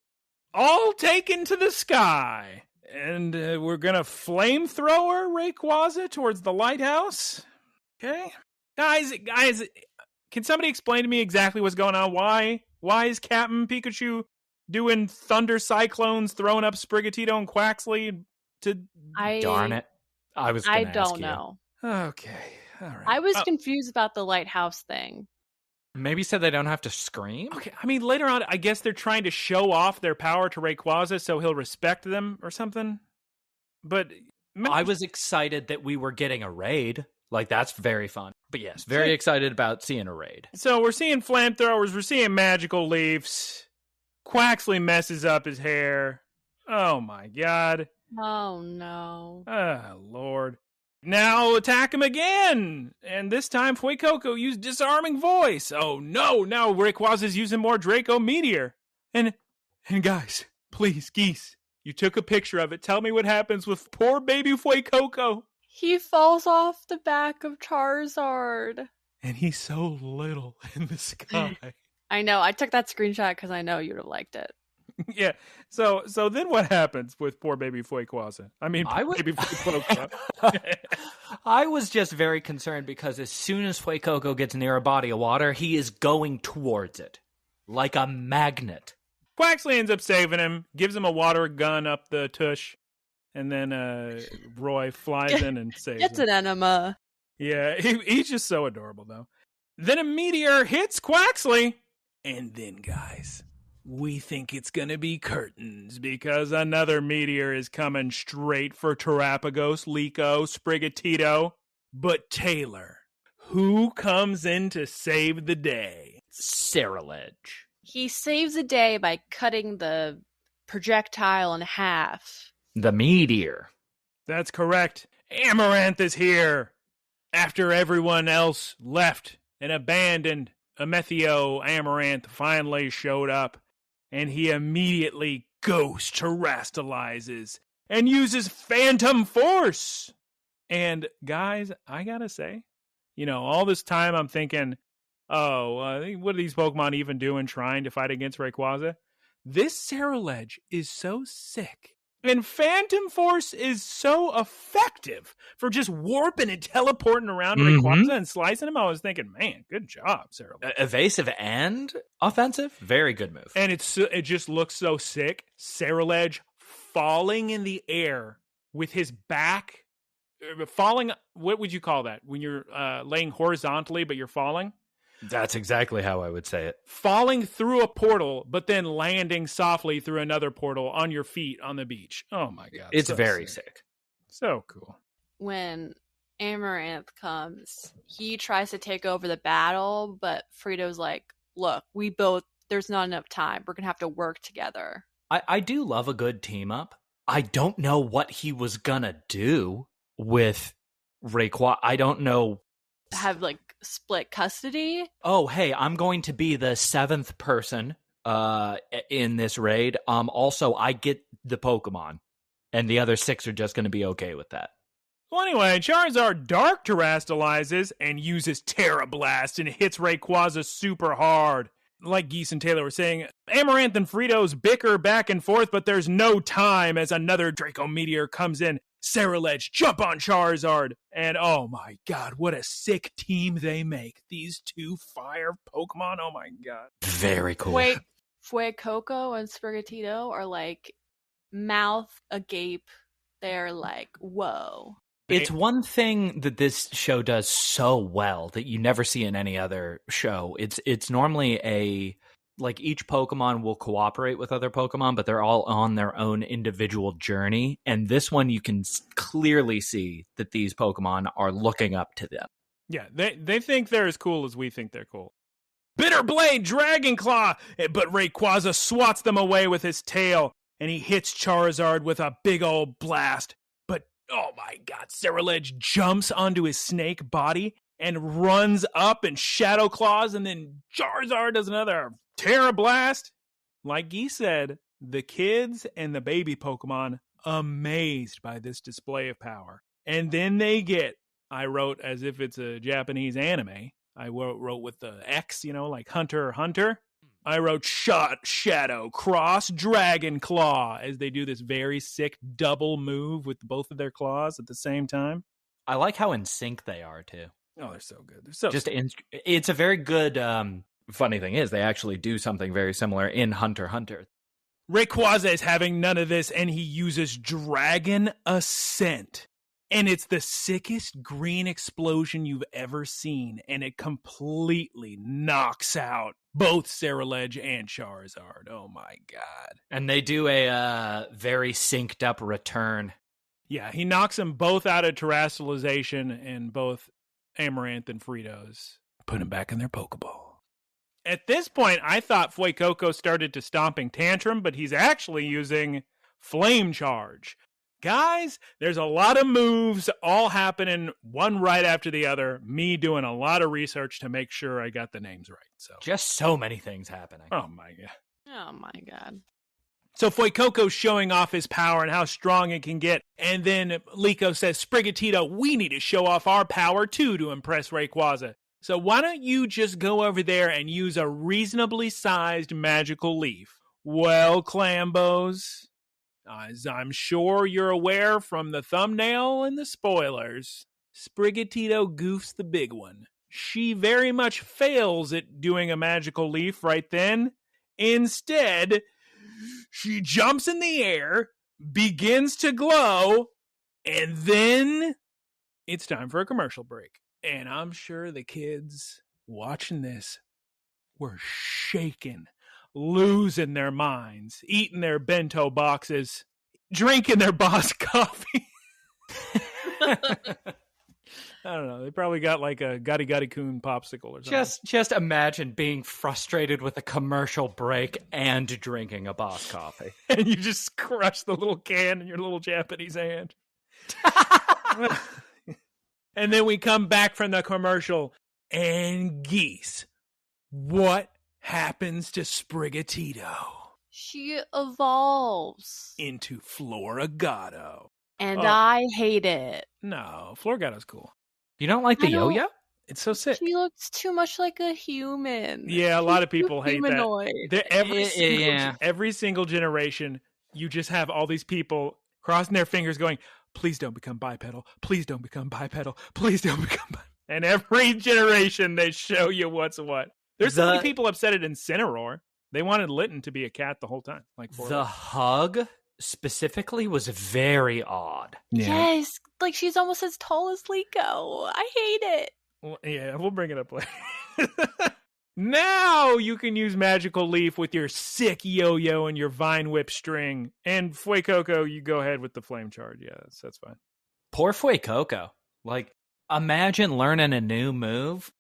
all taken to the sky. And we're going to flamethrower Rayquaza towards the lighthouse. Okay. Guys, can somebody explain to me exactly what's going on? Why is Captain Pikachu doing thunder cyclones, throwing up Sprigatito and Quaxley? Darn it. I don't know. Okay. All right. I was confused about the lighthouse thing. Maybe said they don't have to scream? Okay, I mean, later on, I guess they're trying to show off their power to Rayquaza so he'll respect them or something. But I was excited that we were getting a raid. Like, that's very fun. But yes, very excited about seeing a raid. So we're seeing flamethrowers, we're seeing magical leaves. Quaxley messes up his hair. Oh my god. Oh no. Oh, Lord. Now attack him again! And this time Fuecoco used Disarming Voice. Oh no, now Rayquaza's using more Draco Meteor. And guys, please, Geese, you took a picture of it. Tell me what happens with poor baby Fuecoco. He falls off the back of Charizard. And he's so little in the sky. I know, I took that screenshot because I know you'd have liked it. Yeah. So then what happens with poor baby Fuecoza? Baby Fuecoza. I was just very concerned because as soon as Fuecoco gets near a body of water, he is going towards it like a magnet. Quaxley ends up saving him, gives him a water gun up the tush, and then Roy flies in and saves him. It's an enema. Yeah, he's just so adorable, though. Then a meteor hits Quaxley, and then, guys, we think it's going to be curtains because another meteor is coming straight for Terapagos, Liko, Sprigatito. But Taylor, who comes in to save the day? Ceruledge. He saves the day by cutting the projectile in half. The meteor. That's correct. Amaranth is here. After everyone else left and abandoned, Amethio Amaranth finally showed up. And he immediately ghost terastalizes and uses Phantom Force. And guys, I gotta say, all this time I'm thinking, what are these Pokemon even doing trying to fight against Rayquaza? This Ceruledge is so sick. And Phantom Force is so effective for just warping and teleporting around Rayquaza and slicing him. I was thinking, man, good job, Ceruledge. Evasive and offensive. Very good move. And it just looks so sick. Ceruledge falling in the air with his back falling. What would you call that when you're laying horizontally but you're falling? That's exactly how I would say it. Falling through a portal, but then landing softly through another portal on your feet on the beach. Oh my God. It's so very sick. So cool. When Amaranth comes, he tries to take over the battle, but Frito's like, look, there's not enough time. We're going to have to work together. I do love a good team up. I don't know what he was going to do with Rayquaza. I don't know. Have like split custody? Oh, hey, I'm going to be the 7th person in this raid. Also, I get the Pokemon, and the other 6 are just going to be okay with that. Well, anyway, Charizard Dark Terastallizes and uses Terra Blast and hits Rayquaza super hard. Like Geese and Taylor were saying, Amaranth and Fritos bicker back and forth, but there's no time as another Draco Meteor comes in. Ceruledge jump on Charizard, and oh my God, what a sick team they make. These two fire Pokemon, oh my God. Very cool. Wait, Fuecoco and Sprigatito are like mouth agape. They're like, whoa. It's one thing that this show does so well that you never see in any other show. It's normally like each Pokemon will cooperate with other Pokemon, but they're all on their own individual journey. And this one, you can clearly see that these Pokemon are looking up to them. Yeah, they think they're as cool as we think they're cool. Bitter Blade, Dragon Claw, but Rayquaza swats them away with his tail, and he hits Charizard with a big old blast. But, oh my God, Ceruledge jumps onto his snake body and runs up and Shadow Claws, and then Charizard does another Terra Blast. Like Geese said, the kids and the baby Pokemon amazed by this display of power. And then they get, I wrote as if it's a Japanese anime. I wrote with the X, like Hunter x Hunter. I wrote Shadow Cross Dragon Claw as they do this very sick double move with both of their claws at the same time. I like how in sync they are too. Oh, they're so good. They're so just it's a very good. Funny thing is, they actually do something very similar in Hunter x Hunter. Rayquaza is having none of this, and he uses Dragon Ascent. And it's the sickest green explosion you've ever seen, and it completely knocks out both Ceruledge and Charizard. Oh my God. And they do a very synced up return. Yeah, he knocks them both out of Terastallization, and both Amaranth and Fritos put them back in their Pokeball. At this point, I thought Fuecoco started to stomping tantrum, but he's actually using Flame Charge. Guys, there's a lot of moves all happening one right after the other. Me doing a lot of research to make sure I got the names right. So just so many things happening. Oh my God. Oh my God. So Fuecoco's showing off his power and how strong it can get. And then Liko says, Sprigatito, we need to show off our power too to impress Rayquaza. So why don't you just go over there and use a reasonably sized magical leaf? Well, Clambos, as I'm sure you're aware from the thumbnail and the spoilers, Sprigatito goofs the big one. She very much fails at doing a magical leaf right then. Instead, she jumps in the air, begins to glow, and then it's time for a commercial break. And I'm sure the kids watching this were shaking, losing their minds, eating their bento boxes, drinking their boss coffee. I don't know. They probably got like a Gotti Gotti Coon popsicle or something. Just imagine being frustrated with a commercial break and drinking a boss coffee. And you just crush the little can in your little Japanese hand. And then we come back from the commercial, and Geese, what happens to Sprigatito? She evolves into Floragato. And I hate it. No, Floragato's cool. You don't like the yo-yo? It's so sick. She looks too much like a human. Yeah, a lot of people hate that. Every single generation, you just have all these people crossing their fingers going, please don't become bipedal. Please don't become bipedal. Please don't become bipedal. And every generation, they show you what's what. There's so many people upset at Incineroar. They wanted Litten to be a cat the whole time. The hug specifically was very odd. Yeah. Yes, like she's almost as tall as Liko. I hate it. Well, yeah, we'll bring it up later. Now you can use Magical Leaf with your sick yo-yo and your Vine Whip string. And Fuecoco, you go ahead with the Flame Charge. Yeah, that's fine. Poor Fuecoco. Like, imagine learning a new move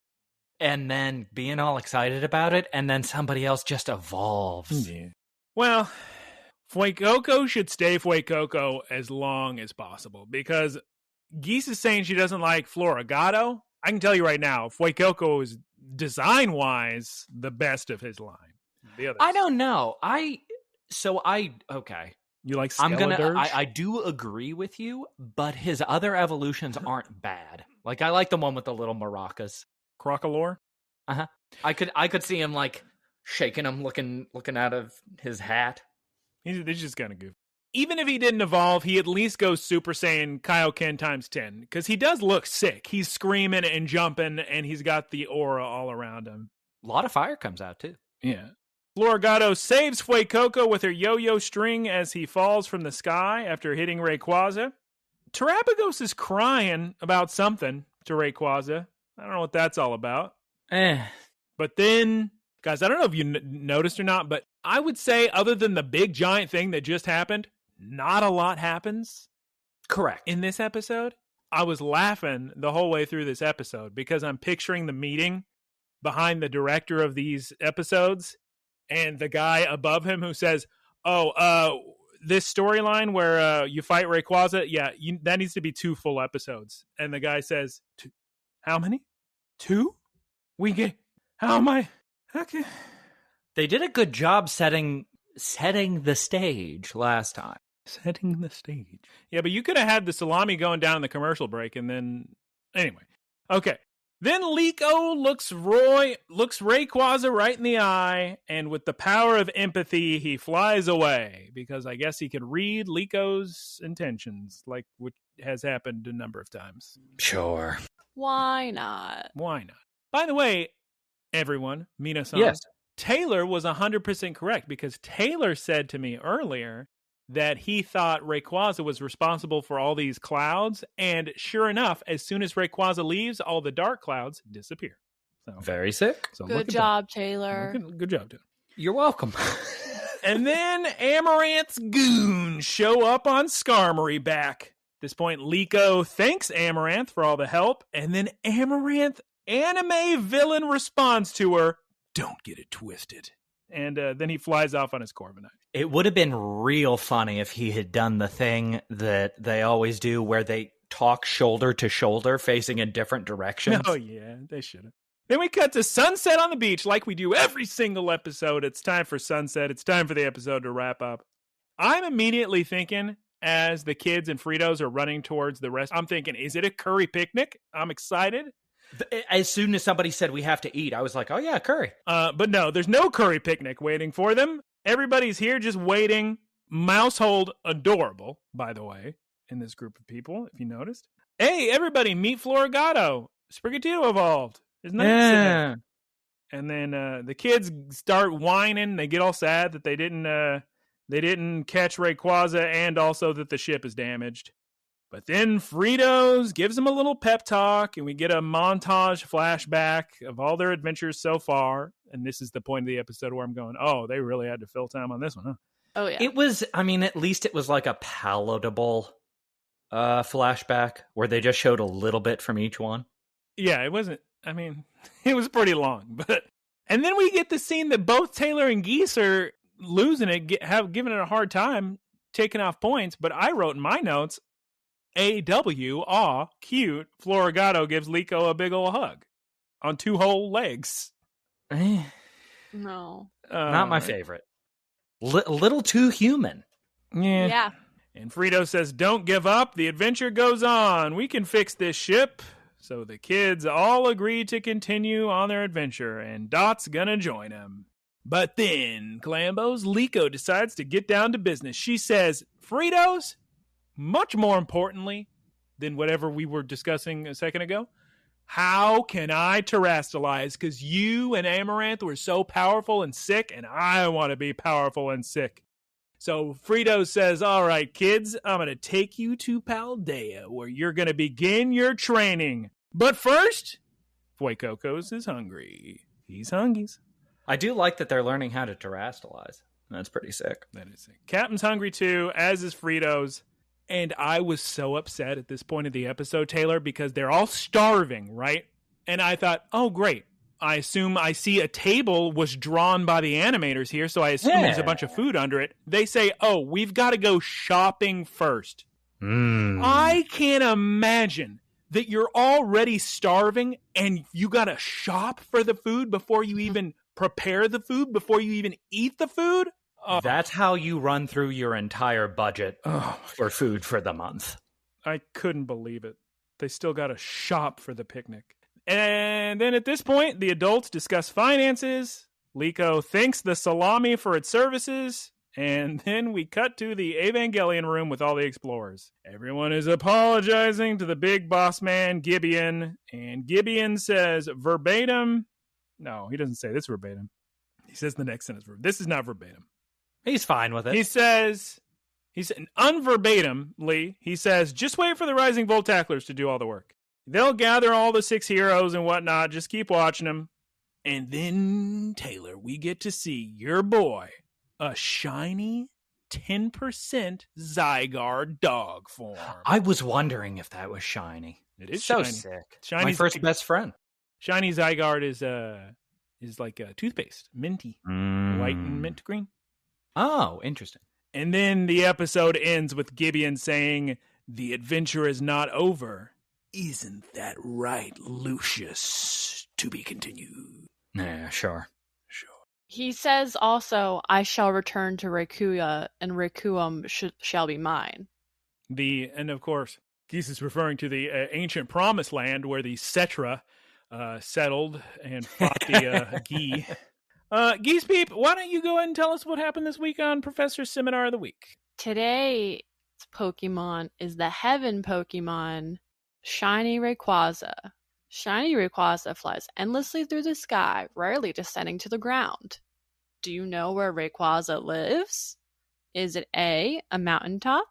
and then being all excited about it, and then somebody else just evolves. Yeah. Well, Fuecoco should stay Fuecoco as long as possible, because Geese is saying she doesn't like Floragato. I can tell you right now, Fuecoco is design-wise the best of his line. The others. I don't know. Okay. You like Skeledirge? I do agree with you, but his other evolutions aren't bad. Like, I like the one with the little maracas. Crocalor? Uh-huh. I could see him, like, shaking him, looking out of his hat. He's just kind of goofy. Even if he didn't evolve, he at least goes Super Saiyan Kaioken times 10. Because he does look sick. He's screaming and jumping, and he's got the aura all around him. A lot of fire comes out, too. Yeah. Floragato saves Fuecoco with her yo-yo string as he falls from the sky after hitting Rayquaza. Terapagos is crying about something to Rayquaza. I don't know what that's all about. But then, guys, I don't know if you noticed or not, but I would say other than the big giant thing that just happened, not a lot happens. Correct. In this episode. I was laughing the whole way through this episode because I'm picturing the meeting behind the director of these episodes and the guy above him who says, this storyline where you fight Rayquaza, that needs to be 2 full episodes. And the guy says, how many? 2? How am I? Okay. They did a good job setting the stage last time. Setting the stage. Yeah, but you could have had the salami going down in the commercial break, and then... Anyway. Okay. Then Liko looks Rayquaza right in the eye, and with the power of empathy, he flies away, because I guess he could read Liko's intentions, like what has happened a number of times. Sure. Why not? By the way, everyone, Mina-san, yes. Taylor was 100% correct, because Taylor said to me earlier that he thought Rayquaza was responsible for all these clouds, and sure enough, as soon as Rayquaza leaves, all the dark clouds disappear. So, very sick. So good job, Taylor. Good job, Taylor. You're welcome. And then Amaranth's goons show up on Skarmory back. At this point, Liko thanks Amaranth for all the help, and then Amaranth, anime villain, responds to her, "Don't get it twisted." And then he flies off on his Corviknight. It would have been real funny if he had done the thing that they always do where they talk shoulder to shoulder facing in different directions. Oh, yeah, they should have. Then we cut to sunset on the beach like we do every single episode. It's time for sunset. It's time for the episode to wrap up. I'm immediately thinking, as the kids and Fritos are running towards the rest, I'm thinking, is it a curry picnic? I'm excited. As soon as somebody said we have to eat, I was like, oh yeah, curry. But no, there's no curry picnic waiting for them. Everybody's here just waiting. Mousehold, adorable, by the way, in this group of people, if you noticed. Hey, everybody, meet Floragato. Sprigatito evolved. Isn't that sad? And then the kids start whining. They get all sad that they didn't catch Rayquaza, and also that the ship is damaged. But then Fritos gives them a little pep talk, and we get a montage flashback of all their adventures so far. And this is the point of the episode where I'm going, oh, they really had to fill time on this one, huh? Oh, yeah. It was, at least it was like a palatable flashback where they just showed a little bit from each one. Yeah, it wasn't, it was pretty long. And then we get the scene that both Taylor and Geese are losing it, have given it a hard time, taking off points. But I wrote in my notes, aw, cute, Floragato gives Liko a big ol' hug on 2 whole legs. No. Not my favorite. A little too human. Yeah. And Frito says, don't give up. The adventure goes on. We can fix this ship. So the kids all agree to continue on their adventure, and Dot's gonna join them. But then, Clambos, Liko decides to get down to business. She says, Fritos, much more importantly than whatever we were discussing a second ago, how can I terrestrialize? Because you and Amaranth were so powerful and sick, and I want to be powerful and sick. So Frito says, all right, kids, I'm going to take you to Paldea, where you're going to begin your training. But first, Fuecocos is hungry. He's hungies. I do like that they're learning how to terrestrialize. That's pretty sick. That is sick. Captain's hungry too, as is Fritos. And I was so upset at this point of the episode, Taylor, because they're all starving, right? And I thought, oh, great. I assume I see a table was drawn by the animators here, so I assume there's a bunch of food under it. They say, oh, we've got to go shopping first. I can't imagine that you're already starving and you got to shop for the food before you even prepare the food, before you even eat the food. That's how you run through your entire budget for food for the month. I couldn't believe it. They still got to shop for the picnic. And then at this point, the adults discuss finances. Liko thanks the salami for its services. And then we cut to the Evangelion room with all the explorers. Everyone is apologizing to the big boss man, Gibeon. And Gibeon says verbatim. No, he doesn't say this verbatim. He says the next sentence. This is not verbatim. He's fine with it. He says, unverbatimly, he says, just wait for the Rising Voltacklers to do all the work. They'll gather all the 6 heroes and whatnot. Just keep watching them. And then, Taylor, we get to see your boy, a shiny 10% Zygarde dog form. I was wondering if that was shiny. It is so shiny. Sick. Shiny's my first best friend. Shiny Zygarde is like a toothpaste, minty, white and mint green. Oh, interesting. And then the episode ends with Gibeon saying, "The adventure is not over. Isn't that right, Lucius? To be continued." Yeah, sure. He says also, I shall return to Rekuya, and Rekuum shall be mine. And of course, Geese is referring to the ancient promised land where the Cetra settled and fought the Gee. Geese Peep, why don't you go ahead and tell us what happened this week on Professor Seminar of the Week? Today's Pokemon is the Heaven Pokemon, Shiny Rayquaza. Shiny Rayquaza flies endlessly through the sky, rarely descending to the ground. Do you know where Rayquaza lives? Is it A, a mountaintop,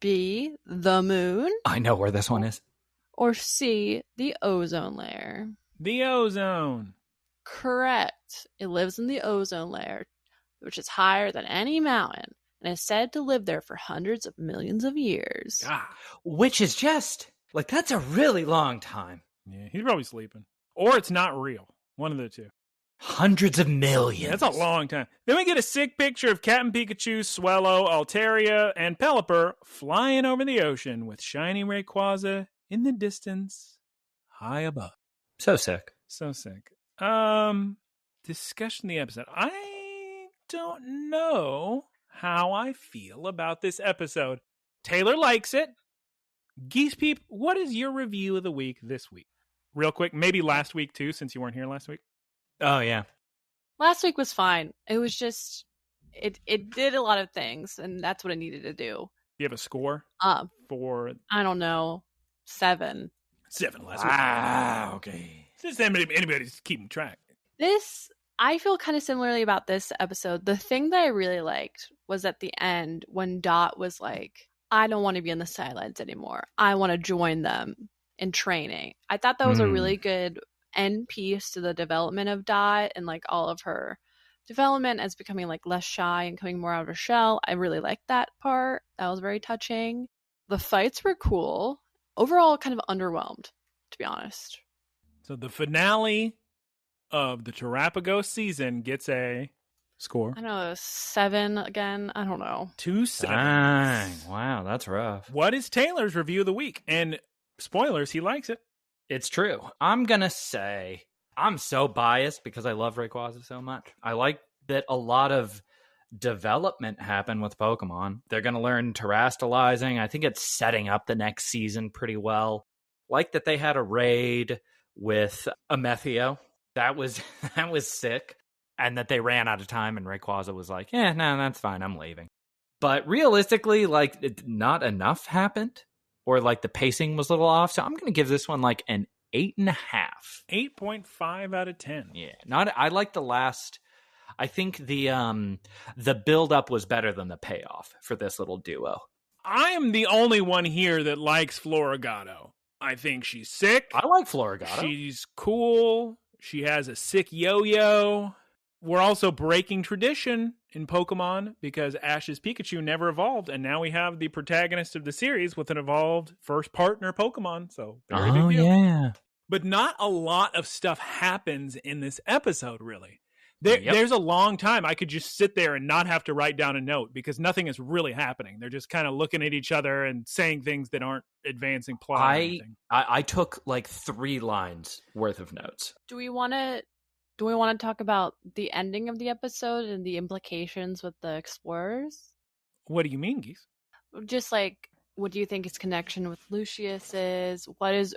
B, the moon? I know where this one is. Or C, the ozone layer? The ozone. Correct. It lives in the ozone layer, which is higher than any mountain, and is said to live there for hundreds of millions of years. Which is just, that's a really long time. Yeah, he's probably sleeping. Or it's not real. One of the two. Hundreds of millions. Yeah, that's a long time. Then we get a sick picture of Captain Pikachu, Swellow, Altaria, and Pelipper flying over the ocean with shiny Rayquaza in the distance, high above. So sick. So sick. Discussion of the episode. I don't know how I feel about this episode. Taylor likes it. Geese Peep, what is your review of the week this week? Real quick, maybe last week too, since you weren't here last week. Oh, yeah. Last week was fine. It was just, it did a lot of things, and that's what it needed to do. You have a score? For? I don't know, 7. 7 last week. Okay. Since anybody's keeping track. I feel kind of similarly about this episode. The thing that I really liked was at the end when Dot was like, I don't want to be on the sidelines anymore. I want to join them in training. I thought that was a really good end piece to the development of Dot and all of her development as becoming less shy and coming more out of her shell. I really liked that part. That was very touching. The fights were cool. Overall, kind of underwhelmed, to be honest. So the finale of the Terapagos season gets a score. I know, 7 again. I don't know. 2 7s. Dang, wow, that's rough. What is Taylor's review of the week? And spoilers, he likes it. It's true. I'm going to say I'm so biased because I love Rayquaza so much. I like that a lot of development happened with Pokemon. They're going to learn terrestrializing. I think it's setting up the next season pretty well. Like that they had a raid with Amethio. That was sick. And that they ran out of time and Rayquaza was like, no, that's fine. I'm leaving. But realistically, not enough happened. Or the pacing was a little off. So I'm going to give this one an 8.5. 8.5 out of 10. Yeah. I like the last. I think the build up was better than the payoff for this little duo. I am the only one here that likes Florigato. I think she's sick. I like Floragato. She's cool. She has a sick yo-yo. We're also breaking tradition in Pokemon because Ash's Pikachu never evolved, and now we have the protagonist of the series with an evolved first partner Pokemon. So, very big deal. Yeah. But not a lot of stuff happens in this episode, really. There's a long time I could just sit there and not have to write down a note because nothing is really happening. They're just kind of looking at each other and saying things that aren't advancing plot or anything. I took like 3 lines worth of notes. Do we want to talk about the ending of the episode and the implications with the explorers? What do you mean, Geese? Just like, what do you think his connection with Lucius is? What is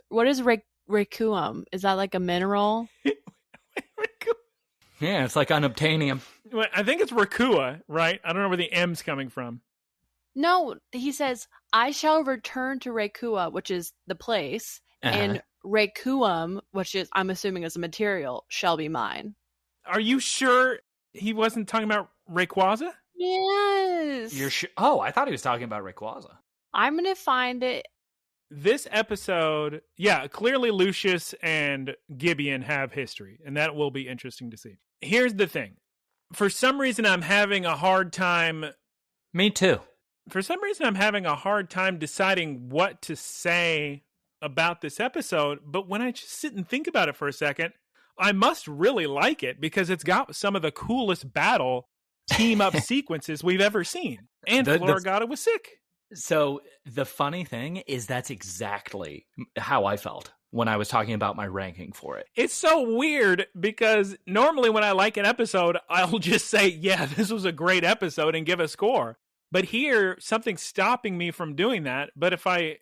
Requiem? Is that like a mineral? Yeah, it's like unobtainium. Well, I think it's Rakua, right? I don't know where the M's coming from. No, he says, I shall return to Requiem, which is the place, and Requiem, which is, I'm assuming is a material, shall be mine. Are you sure he wasn't talking about Rayquaza? Yes. You're sure? Oh, I thought he was talking about Rayquaza. I'm going to find it. This episode, yeah, clearly Lucius and Gibeon have history, and that will be interesting to see. Here's the thing. For some reason, I'm having a hard time... Me too. For some reason, I'm having a hard time deciding what to say about this episode, but when I just sit and think about it for a second, I must really like it because it's got some of the coolest battle team-up sequences we've ever seen. And Floragato was sick. So the funny thing is that's exactly how I felt when I was talking about my ranking for it. It's so weird because normally when I like an episode, I'll just say, yeah, this was a great episode and give a score. But here, something's stopping me from doing that. But if I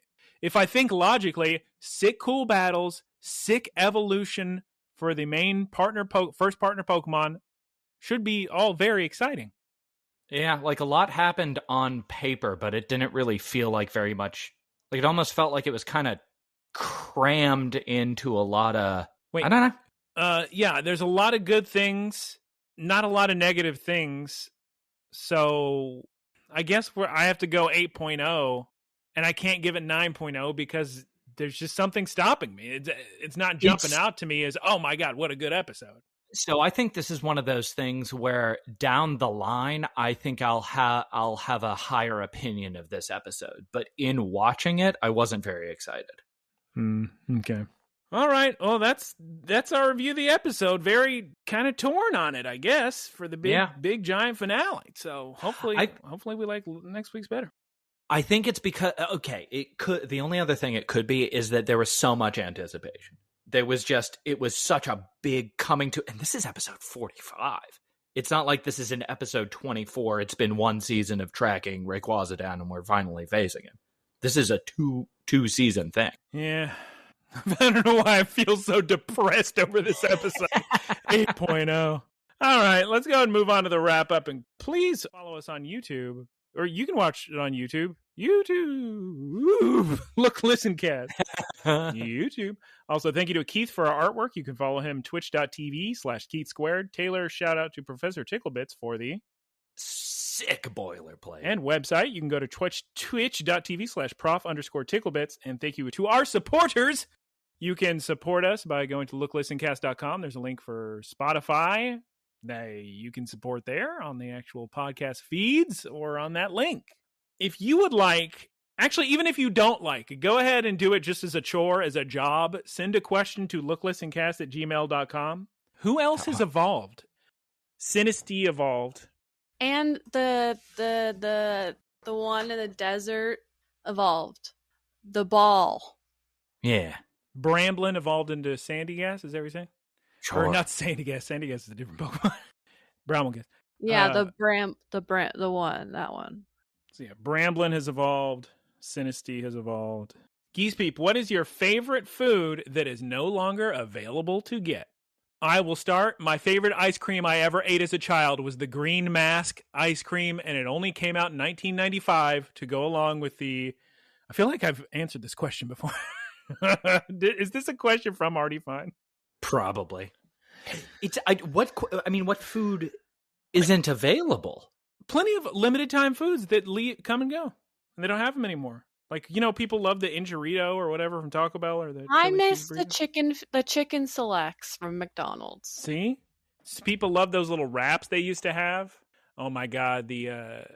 think logically, sick cool battles, sick evolution for the main first partner Pokemon should be all very exciting. Yeah, like a lot happened on paper, but it didn't really feel like very much. Like it almost felt like it was kind of crammed into a lot of... I don't know. Yeah, there's a lot of good things, not a lot of negative things. So I guess I have to go 8.0, and I can't give it 9.0 because there's just something stopping me. It's not jumping out to me as, oh my God, what a good episode. So I think this is one of those things where down the line, I think I'll have a higher opinion of this episode. But in watching it, I wasn't very excited. Okay. All right. Well, that's our review of the episode. Very kind of torn on it, I guess, for the big giant finale. So hopefully we like next week's better. I think it's because the only other thing it could be is that there was so much anticipation. It was such a big coming to, and this is episode 45. It's not like this is in episode 24. It's been one season of tracking Rayquaza down and we're finally facing him. This is a two season thing. Yeah. I don't know why I feel so depressed over this episode. 8.0. All right, let's go and move on to the wrap up. And please follow us on YouTube, or you can watch it on YouTube. Look, listen, Cast. YouTube. Also, thank you to Keith for our artwork. You can follow him twitch.tv/KeithSquared. Taylor, shout out to Professor Ticklebits for the sick boilerplate and website. You can go to twitch.tv/prof_Ticklebits. And thank you to our supporters. You can support us by going to looklistencast.com. There's a link for Spotify that you can support there on the actual podcast feeds or on that link. If you would like, actually, even if you don't like, go ahead and do it just as a chore, as a job. Send a question to looklistencast@gmail.com. Who else has evolved? Sinistea evolved. And the one in the desert evolved. The ball. Yeah. Bramblin evolved into Sandygas, is that what you're saying? Sure. Or not Sandygas. Sandygas is a different Pokemon. Bramblin. Yeah, the one, that one. So yeah, Bramblin has evolved. Sinistea has evolved. Geese Peep, what is your favorite food that is no longer available to get? I will start. My favorite ice cream I ever ate as a child was the Green Mask ice cream, and it only came out in 1995 to go along with the... I feel like I've answered this question before. Is this a question from Artie Fine? Probably. What food isn't available? Plenty of limited time foods that come and go, and they don't have them anymore. Like, people love the Injurito or whatever from Taco Bell or the. I miss the chicken selects from McDonald's. See, people love those little wraps they used to have. Oh my God, the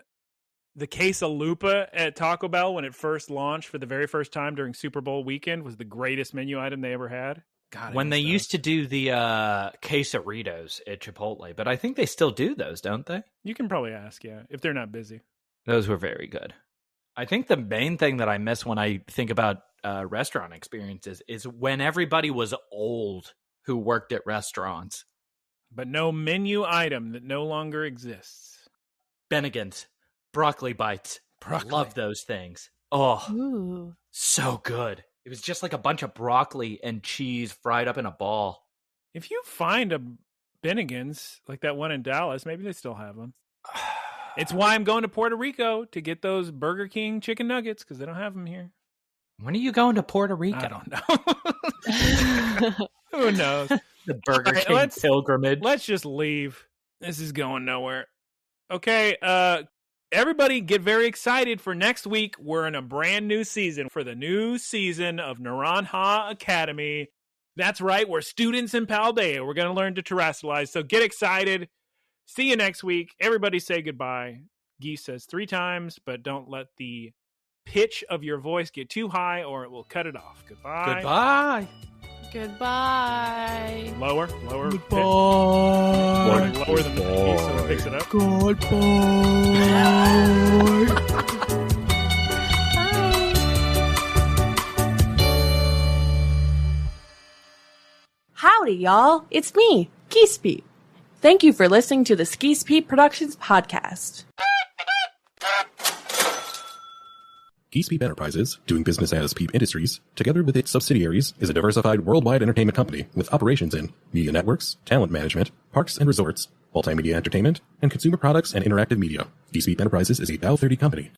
quesalupa at Taco Bell when it first launched for the very first time during Super Bowl weekend was the greatest menu item they ever had. God, when they used to do the quesaritos at Chipotle, but I think they still do those, don't they? You can probably ask, yeah, if they're not busy. Those were very good. I think the main thing that I miss when I think about restaurant experiences is when everybody was old who worked at restaurants. But no menu item that no longer exists. Bennigan's, broccoli bites. Love those things. Oh, ooh, so good. It was just like a bunch of broccoli and cheese fried up in a ball. If you find a Bennigan's, like that one in Dallas, maybe they still have them. It's why I'm going to Puerto Rico to get those Burger King chicken nuggets, because they don't have them here. When are you going to Puerto Rico? I don't know. Who knows? The Burger King pilgrimage. Let's just leave. This is going nowhere. Okay, everybody get very excited for next week. We're in a brand new season for the new season of Naranja Academy. That's right. We're students in Paldea. We're going to learn to terrestrialize. So get excited. See you next week. Everybody say goodbye. Geese says 3 times, but don't let the pitch of your voice get too high or it will cut it off. Goodbye. Goodbye. Goodbye. Lower. Goodbye. Lower than the Geese so it picks it up. Goodbye. Howdy, y'all. It's me, Geese Pete. Thank you for listening to the Geese Pete Productions podcast. Geese Peep Enterprises, doing business as Peep Industries, together with its subsidiaries, is a diversified worldwide entertainment company with operations in media networks, talent management, parks and resorts, multimedia entertainment, and consumer products and interactive media. Geese Peep Enterprises is a Bell 30 company.